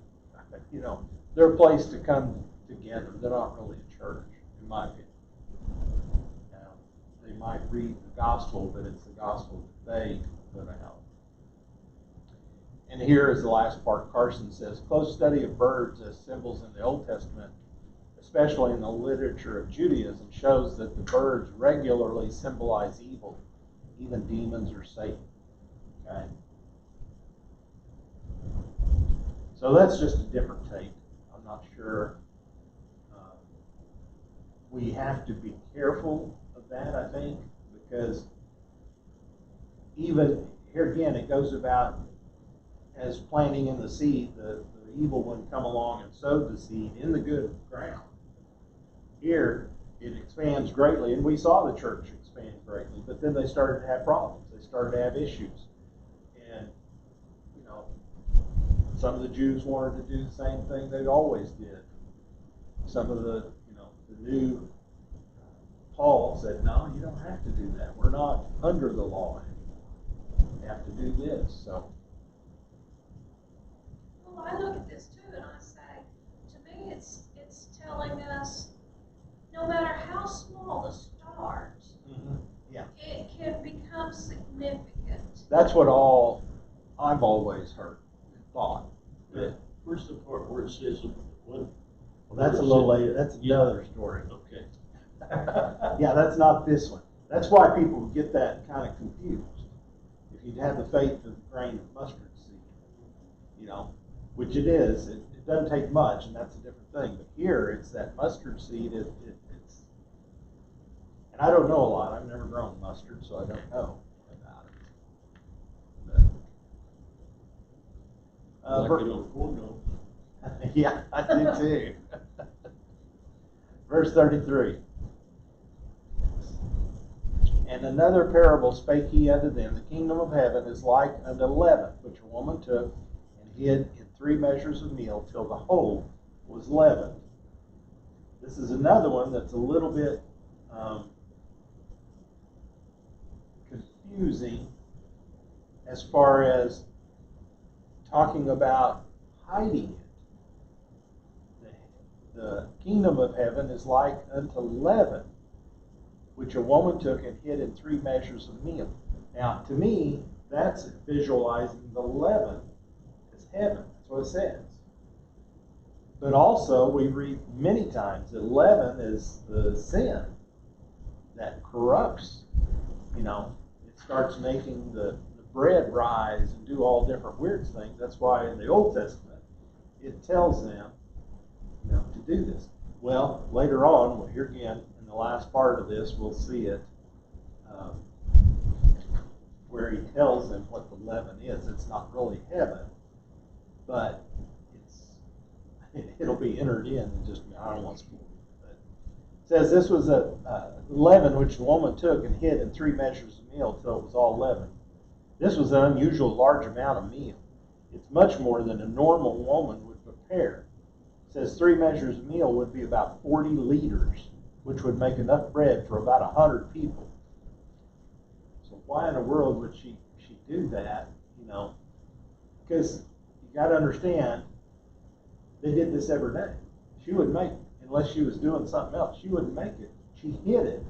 a place to come together. They're not really a church, in my opinion. They might read the gospel, but it's the gospel that they put out. And here is the last part. Carson says, close study of birds as symbols in the Old Testament, especially in the literature of Judaism, shows that the birds regularly symbolize evil, even demons or Satan. Okay? So that's just a different take. I'm not sure. We have to be careful of that, I think, because even here again, it goes about as planting in the seed, the evil one come along and sowed the seed in the good ground. Here, it expands greatly, and we saw the church expand greatly, but then they started to have problems. They started to have issues. And, you know, some of the Jews wanted to do the same thing they always did. Some of the new Paul said, no, you don't have to do that. We're not under the law anymore. We have to do this. So. Well, I look at this too and I say, to me it's telling us no matter how small the start, yeah, it can become significant. That's what I've always heard and thought. Where's the part where it says what? Well, that's a little later. That's another story. Okay. Yeah, that's not this one. That's why people get that kind of confused. If you have the faith of a grain of mustard seed, which it is, it doesn't take much, and that's a different thing. But here, it's that mustard seed. It's, and I don't know a lot. I've never grown mustard, so I don't know about it. But, Like it on corn dog. yeah, I do too. Verse 33. And another parable spake he unto them, the kingdom of heaven is like unto leaven, which a woman took and hid in 3 measures of meal till the whole was leavened. This is another one that's a little bit confusing as far as talking about hiding it. The kingdom of heaven is like unto leaven, which a woman took and hid in 3 measures of meal. Now, to me, that's visualizing the leaven as heaven. That's what it says. But also, we read many times that leaven is the sin. that corrupts. You know, it starts making the bread rise and do all different weird things. That's why in the Old Testament it tells them, you know, to do this. Well, later on, well, here again in the last part of this, we'll see it where he tells them what the leaven is. It's not really heaven, but it'll be entered in just, I don't want to spoil it. But it says this was a leaven which the woman took and hid in 3 measures of meal till it was all leavened. This was an unusual large amount of meal. It's much more than a normal woman would prepare. It says 3 measures of meal would be about 40 liters, which would make enough bread for about 100 people. So why in the world would she do that? You know, because you got to understand, they did this every day. She would make it, unless she was doing something else. She wouldn't make it. She hid it.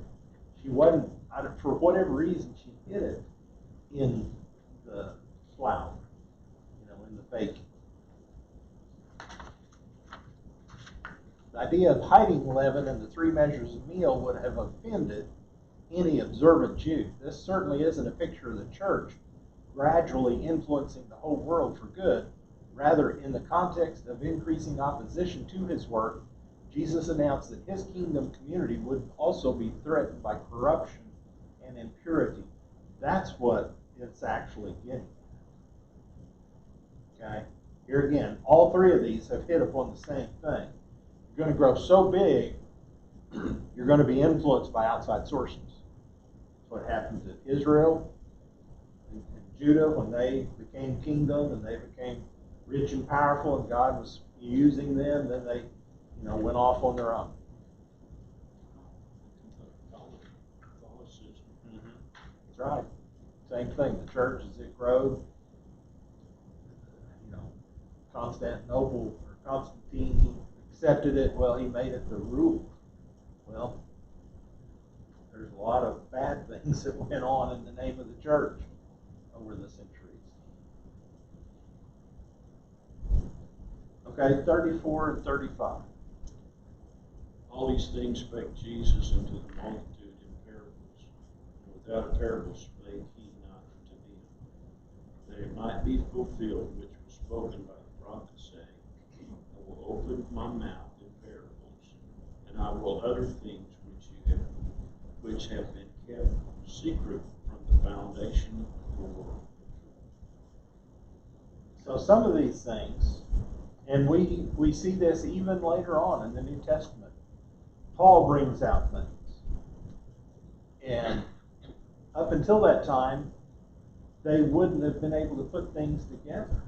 She wasn't, for whatever reason, she hid it in the flour, you know, in the baking. The idea of hiding leaven in the 3 measures of meal would have offended any observant Jew. This certainly isn't a picture of the church gradually influencing the whole world for good. Rather, in the context of increasing opposition to his work, Jesus announced that his kingdom community would also be threatened by corruption and impurity. That's what it's actually getting at. Okay? Here again, all 3 of these have hit upon the same thing. You're going to grow so big, you're going to be influenced by outside sources. That's what happened to Israel and Judah when they became kingdom and they became rich and powerful, and God was using them. Then they, you know, went off on their own. That's right. Same thing. The church, as it grew, you know, Constantinople or Constantine, he accepted it. Well, he made it the rule. Well, there's a lot of bad things that went on in the name of the church over the centuries. Okay, 34 and 35. All these things spake Jesus unto the multitude in parables, and without a parable spake he not unto them, that it might be fulfilled which was spoken by the prophet, saying, I will open my mouth in parables, and I will utter things which have been kept secret from the foundation of the world. So some of these things, and we see this even later on in the New Testament, Paul brings out things. And up until that time, they wouldn't have been able to put things together.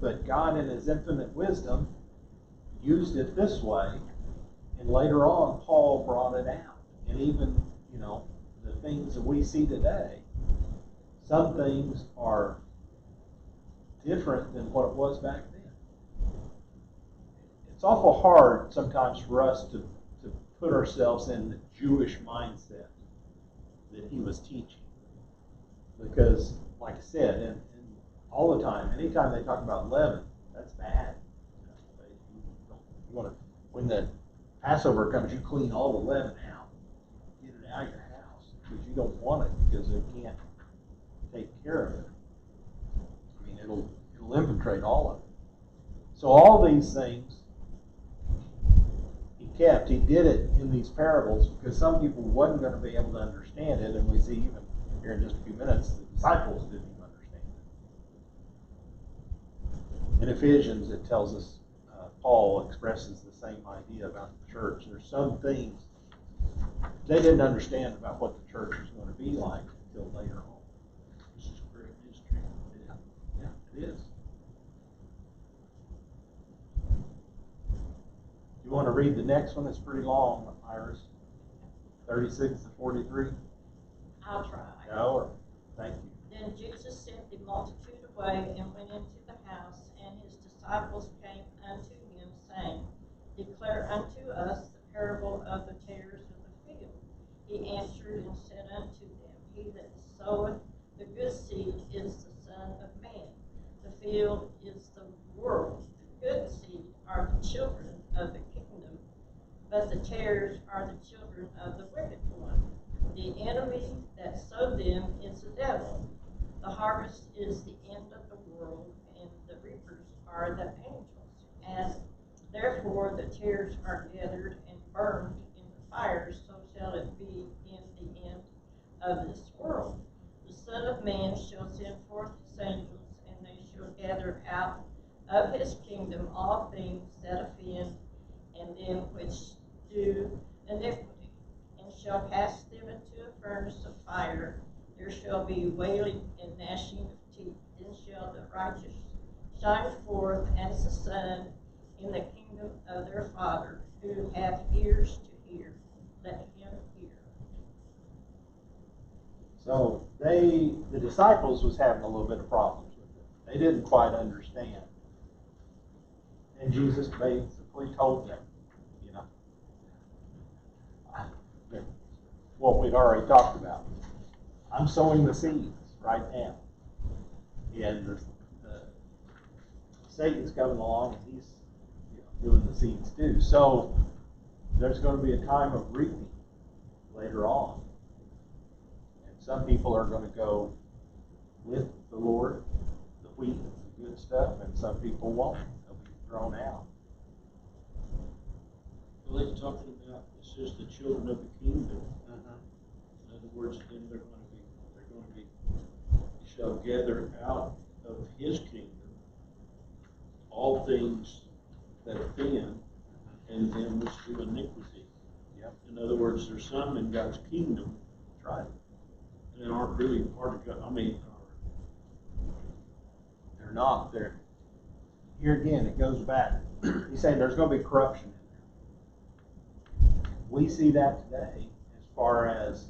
But God, in his infinite wisdom, used it this way, and later on, Paul brought it out. And even, you know, the things that we see today, some things are different than what it was back then. It's awful hard sometimes for us to put ourselves in the Jewish mindset that he was teaching. Because, like I said, and all the time, anytime they talk about leaven, that's bad. You want to, when the Passover comes, you clean all the leaven out. Get it out of your house. Because you don't want it, because it can't take care of it. I mean, it'll infiltrate all of it. So all these things he did it in these parables because some people wasn't going to be able to understand it, and we see even here in just a few minutes the disciples didn't even understand it. In Ephesians it tells us Paul expresses the same idea about the church. There's some things they didn't understand about what the church was going to be like until later on. This is great mystery. Yeah, it is. You want to read the next one? It's pretty long, Iris. 36 to 43. I'll try. No, thank you. Then Jesus sent the multitude away and went into the house, and his disciples came unto him, saying, Declare unto us the parable of the tares of the field. He answered and said unto them, He that soweth the good seed is the Son of Man. The field is the world. The good seed are the children of the kingdom. but the tares are the children of the wicked one. The enemy that sowed them is the devil. The harvest is the end of the world, and the reapers are the angels. As therefore the tares are gathered and burned in the fire, so shall it be in the end of this world. The Son of Man shall send forth his angels, and they shall gather out of his kingdom all things that offend, and them which do iniquity, and shall cast them into a furnace of fire. There shall be wailing and gnashing of teeth. Then shall the righteous shine forth as the sun in the kingdom of their Father. Who hath ears to hear, let him hear. So the disciples was having a little bit of problems with it. They didn't quite understand. And Jesus basically told them, you know, what we'd already talked about. I'm sowing the seeds right now. And the Satan's coming along and he's doing the seeds too. So there's going to be a time of reaping later on. And some people are going to go with the Lord, the wheat, the good stuff, and some people won't. They'll be thrown out. Well, he's talking about, it says the children of the kingdom. In other words, then they're going to be, he shall gather out of his kingdom all things that offend and them which do iniquity. Yep. In other words, there's some in God's kingdom That's right. that aren't really part of God. I mean, They're not. They're here again. It goes back. He's saying there's going to be corruption in there. We see that today, as far as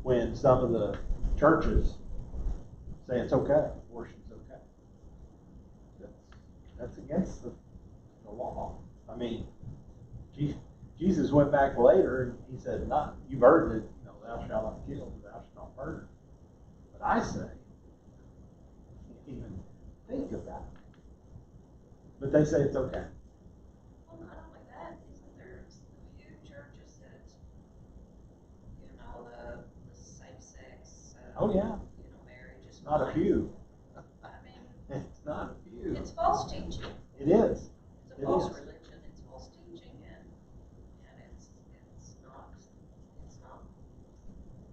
when some of the churches say it's okay, abortion's okay. That's against the law. I mean, Jesus went back later and he said, "Not you've heard it. Thou shalt not kill, thou shalt not murder." But I say, even think about it. But they say it's okay. Well, not only that, isn't there a few churches that, the same-sex, Oh yeah, marriage is not a fine. few. I mean, It's not a few. it's false teaching. It is. It's a It false is. religion. It's false teaching, and it's not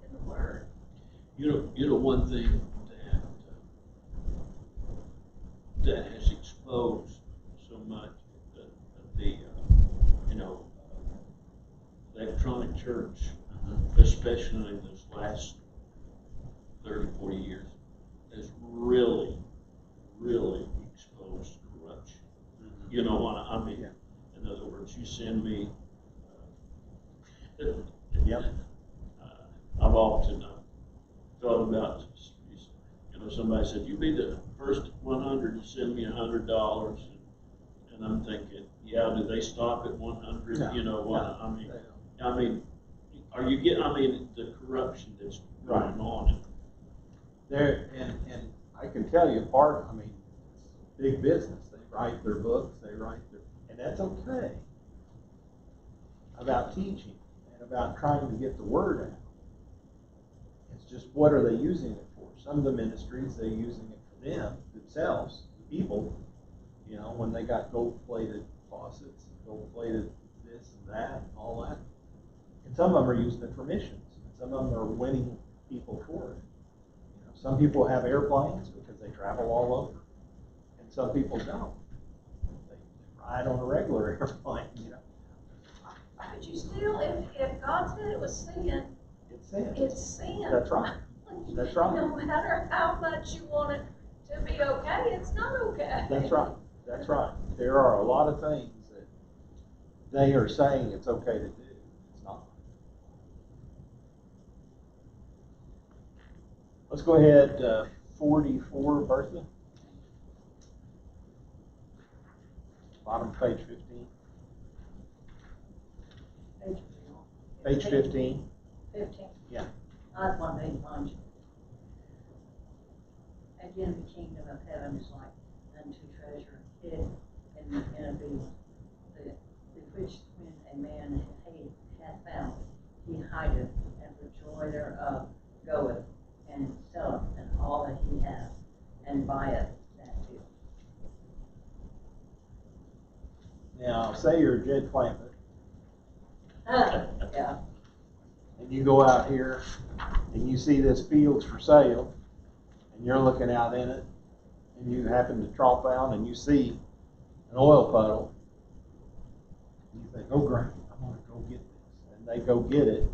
in the Word. you know one thing that has exposed so much the electronic church, especially in this last 30, 40 years, has really, really exposed corruption. You know what I mean? Yeah. In other words, you send me. Yep. I've often thought about, somebody said, "You be the first 100 to send me $100," and I'm thinking, yeah, do they stop at 100? No, I mean, they don't. I mean, are you getting? I mean, the corruption that's going on. There and I can tell you part. I mean, it's big business. They write their books. And that's okay. About teaching and about trying to get the word out. It's just what are they using it for? Some of the ministries they're using it for themselves, the people. When they got gold-plated faucets, gold-plated this and that, and all that. And some of them are using it for missions. And some of them are winning people for it. Some people have airplanes because they travel all over, and some people don't. They ride on a regular airplane. But you still, if God said it was sin, It's sin. it's sin. That's right. That's right. No matter how much you want it to be okay, it's not okay. That's right. That's right. There are a lot of things that they are saying it's okay to do. It's not. Let's go ahead, 44, Bertha. Bottom of page 15. Page 15. 15. Yeah. I was one page punch. Again, the kingdom of heaven is like unto treasure hid in a booth. The which when a man hath found, he hideth, and for joy thereof goeth and selleth and all that he hath, and buyeth that field. Now, say you're Jed Clampett, Yeah. and you go out here and you see this field's for sale, and you're looking out in it, and you happen to tromp out and you see an oil puddle, and you think, oh great, I'm gonna go get this. And they go get it,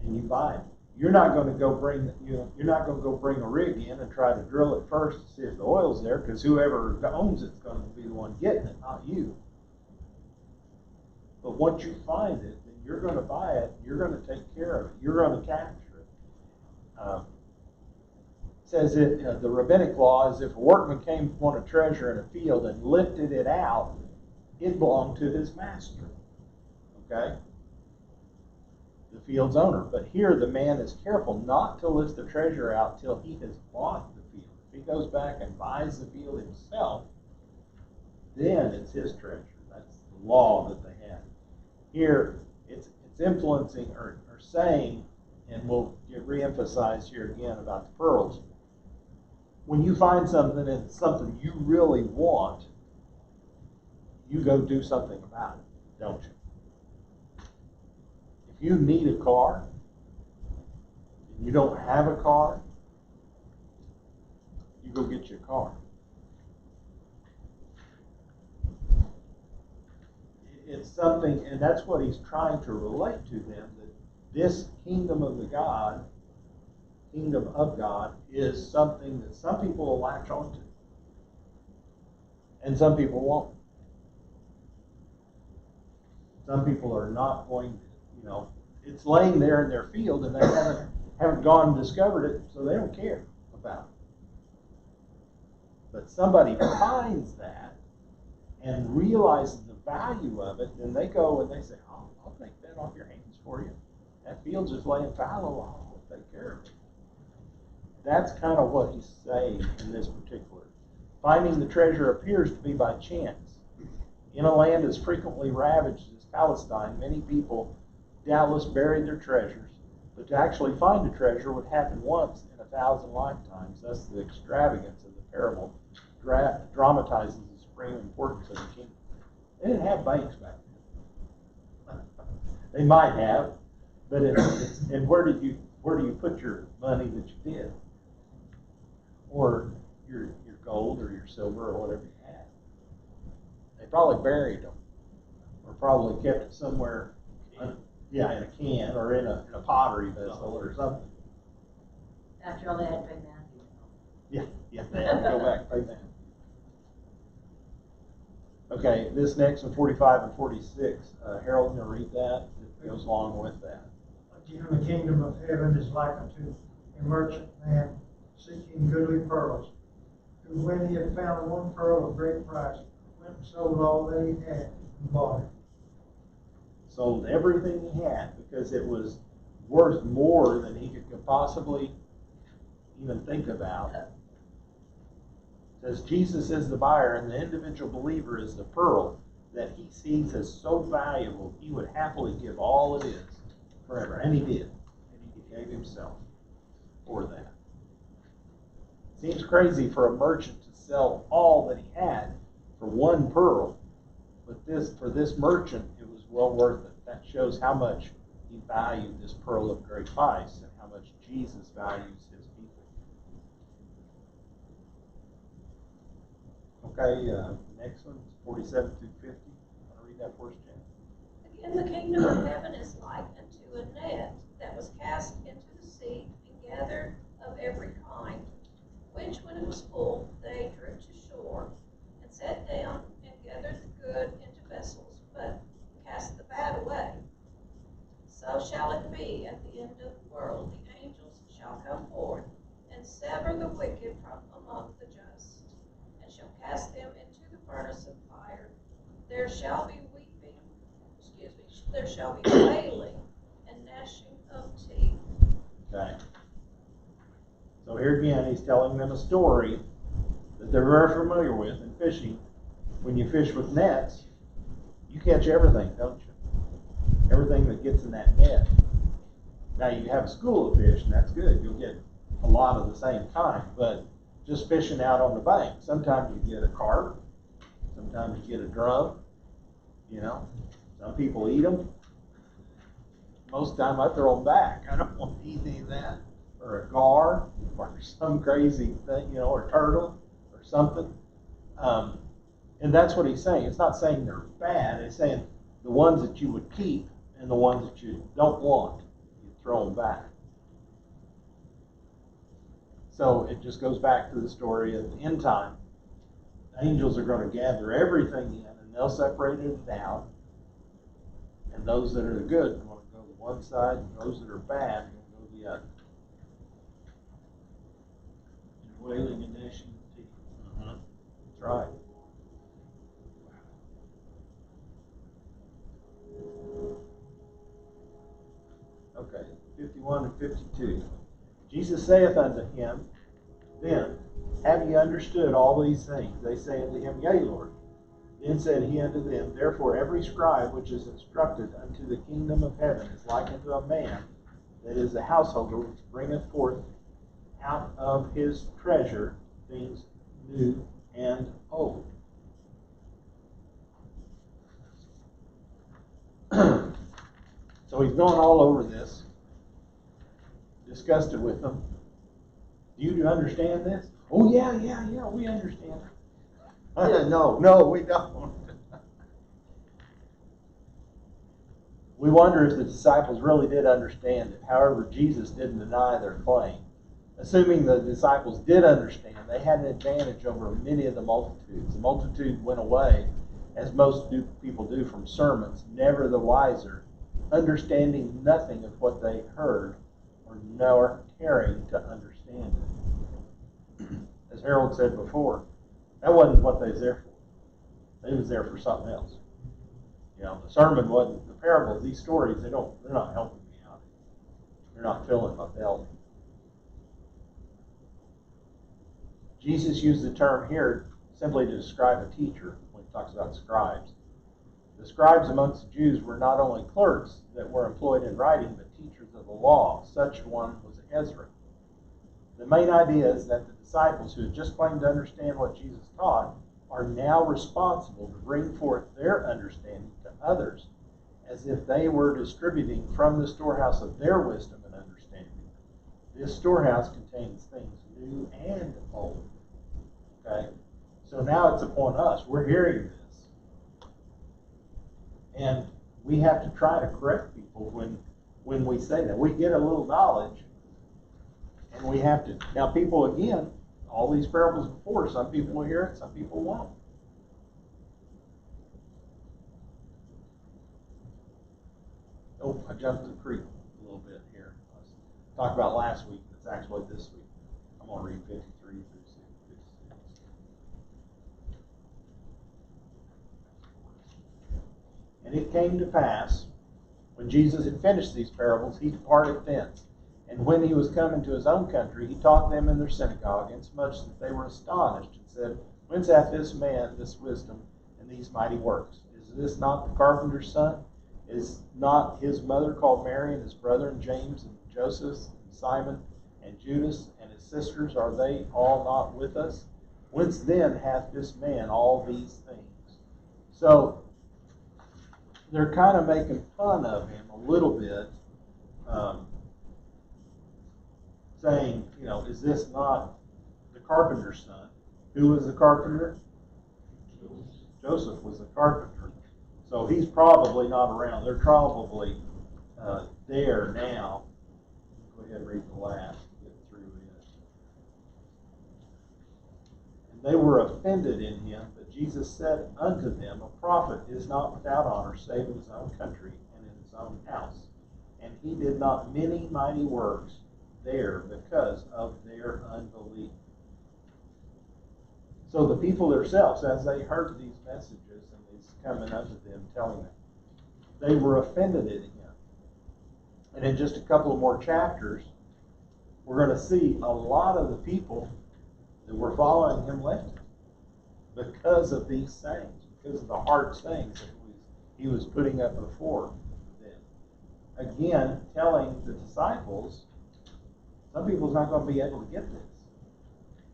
and you buy it. You're not gonna go bring, you're not gonna go bring a rig in and try to drill it first to see if the oil's there, because whoever owns it's gonna be the one getting it, not you. But once you find it, then you're gonna buy it, you're gonna take care of it, you're gonna capture it. Says it, the rabbinic law is if a workman came upon a treasure in a field and lifted it out, it belonged to his master. Okay? The field's owner. But here the man is careful not to lift the treasure out till he has bought the field. If he goes back and buys the field himself, then it's his treasure. That's the law that they had. Here, it's influencing or saying, and we'll get re-emphasized here again about the pearls. When you find something and it's something you really want, you go do something about it, don't you? If you need a car and you don't have a car, you go get your car. It's something, and that's what he's trying to relate to them, that this kingdom of God is something that some people will latch onto and some people won't. Some people are not going to, it's laying there in their field and they haven't gone and discovered it, so they don't care about it. But somebody finds that and realizes the value of it, then they go and they say, oh, I'll take that off your hands for you. That field's just laying fallow, I'll take care of it. That's kind of what he's saying in this particular. Finding the treasure appears to be by chance. In a land as frequently ravaged as Palestine, many people doubtless buried their treasures, but to actually find a treasure would happen once in 1,000 lifetimes. Thus, the extravagance of the parable dramatizes the supreme importance of the kingdom. They didn't have banks back then. They might have, but and where do you put your money that you did, or your gold or your silver or whatever you had? They probably buried them, or probably kept it somewhere. In a can or in a pottery vessel or something. After all, they had to pay Matthew. Yeah, they had to go back and pay that. Okay, this next one, 45 and 46. Harold, going to read that? It goes along with that. Even the kingdom of heaven is like unto a merchant man seeking goodly pearls, who when he had found one pearl of great price, went and sold all that he had and bought it. Sold everything he had because it was worth more than he could possibly even think about. It says Jesus is the buyer and the individual believer is the pearl that he sees as so valuable he would happily give all it is forever. And he did. And he gave himself for that. Seems crazy for a merchant to sell all that he had for one pearl, but for this merchant it was well worth it. That shows how much he valued this pearl of great price and how much Jesus values his people. Okay, next one is 47 through 50. Want to read that for us, Jen? Again, the kingdom of heaven is like unto a net that was cast into the sea and gathered of every kind, which when it was full, they drew to shore, and sat down and gathered the good into vessels, but cast the bad away. So shall it be at the end of the world. The angels shall come forth and sever the wicked from among the just, and shall cast them into the furnace of fire. There shall be there shall be wailing and gnashing of teeth. Okay. So here again, he's telling them a story that they're very familiar with in fishing. When you fish with nets, You catch everything, don't you? Everything that gets in that net. Now you have a school of fish, and that's good. You'll get a lot of the same kind, but just fishing out on the bank. Sometimes you get a carp. Sometimes you get a drum. You know, some people eat them. Most of the time I throw them back. I don't want to eat any of that. Or a gar, or some crazy thing, you know, or turtle, or something. And that's what he's saying. It's not saying they're bad. It's saying the ones that you would keep and the ones that you don't want, you throw them back. So it just goes back to the story of the end time. The angels are going to gather everything in, and they'll separate it out. And those that are good are going to go to one side, and those that are bad are going to go to the other. And wailing and gnashing of teeth. That's right. Okay, 51 and 52. Jesus saith unto him, then, have ye understood all these things? They say unto him, Yea, Lord. Then said he unto them, Therefore every scribe which is instructed unto the kingdom of heaven is like unto a man that is a householder which bringeth forth out of his treasure things new and old. So he's going all over this, discussed it with them. Do you understand this? Oh, yeah, we understand it. No, we don't. We wonder if the disciples really did understand it. However, Jesus didn't deny their claim. Assuming the disciples did understand, they had an advantage over many of the multitudes. The multitude went away, as most people do from sermons, never the wiser, understanding nothing of what they heard, or nor caring to understand it. As Harold said before, that wasn't what they was there for. They was there for something else. You know, the sermon wasn't, the parables, these stories, they're not helping me out. They're not filling my belly. Jesus used the term here simply to describe a teacher when he talks about scribes. The scribes amongst the Jews were not only clerks that were employed in writing, but teachers of the law. Such one was Ezra. The main idea is that the disciples who had just claimed to understand what Jesus taught are now responsible to bring forth their understanding to others, as if they were distributing from the storehouse of their wisdom and understanding. This storehouse contains things new and old. Okay? So now it's upon us. We're hearing this. And we have to try to correct people when we say that. We get a little knowledge, and we have to. Now, people, again, all these parables before, some people will hear it, some people won't. Oh, I jumped the creek a little bit here. I was talking about last week, but it's actually this week. I'm going to read 53 through 56. And it came to pass, when Jesus had finished these parables, he departed thence. And when he was come into his own country, he taught them in their synagogue, insomuch that they were astonished, and said, Whence hath this man this wisdom and these mighty works? Is this not the carpenter's son? Is not his mother called Mary, and his brother, and James, and Joseph, and Simon, and Judas, and his sisters? Are they all not with us? Whence then hath this man all these things? So they're kind of making fun of him a little bit, saying, you know, is this not the carpenter's son? Who was the carpenter? Joseph was the carpenter. So he's probably not around. They're probably there now. Go ahead and read the last. Get through it. And they were offended in him, but Jesus said unto them, A prophet is not without honor, save in his own country and in his own house. And he did not many mighty works there because of their unbelief. So the people themselves, as they heard these messages and he's coming unto them, telling them, they were offended in him. And in just a couple of more chapters, we're going to see a lot of the people that were following him left him because of these sayings, because of the hard sayings that he was putting up before them. Again, telling the disciples, some people's not going to be able to get this.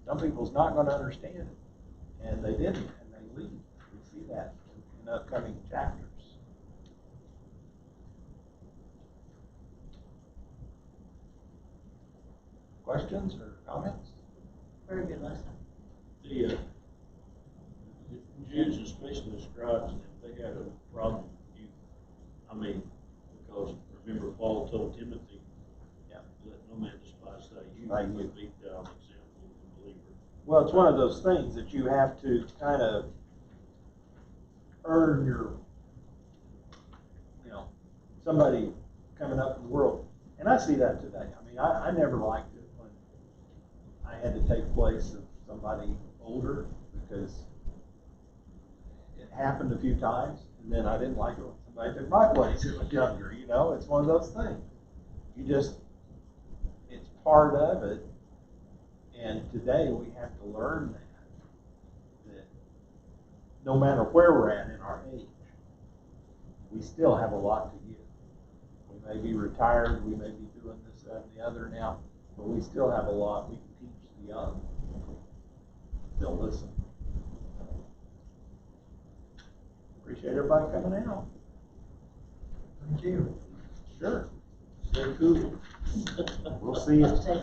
Some people's not going to understand it. And they didn't, and they leave. We see that in upcoming chapters. Questions or comments? Very good lesson. The Jews, especially the scribes, they had a problem with you. I mean, because remember Paul told Timothy, Yeah. let no man despise thy youth, Thy but youth. be thou an example of the believer. Well, it's one of those things that you have to kind of earn your, somebody coming up in the world. And I see that today. I mean, I never liked it when I had to take place of somebody older, because it happened a few times, and then I didn't like it when somebody took my place who was younger. It's one of those things. It's part of it. And today we have to learn that no matter where we're at in our age, we still have a lot to give. We may be retired, we may be doing this, that, and the other now, but we still have a lot we can teach the young. They'll listen. Appreciate everybody coming out. Thank you. Sure. Stay cool. We'll see you. Take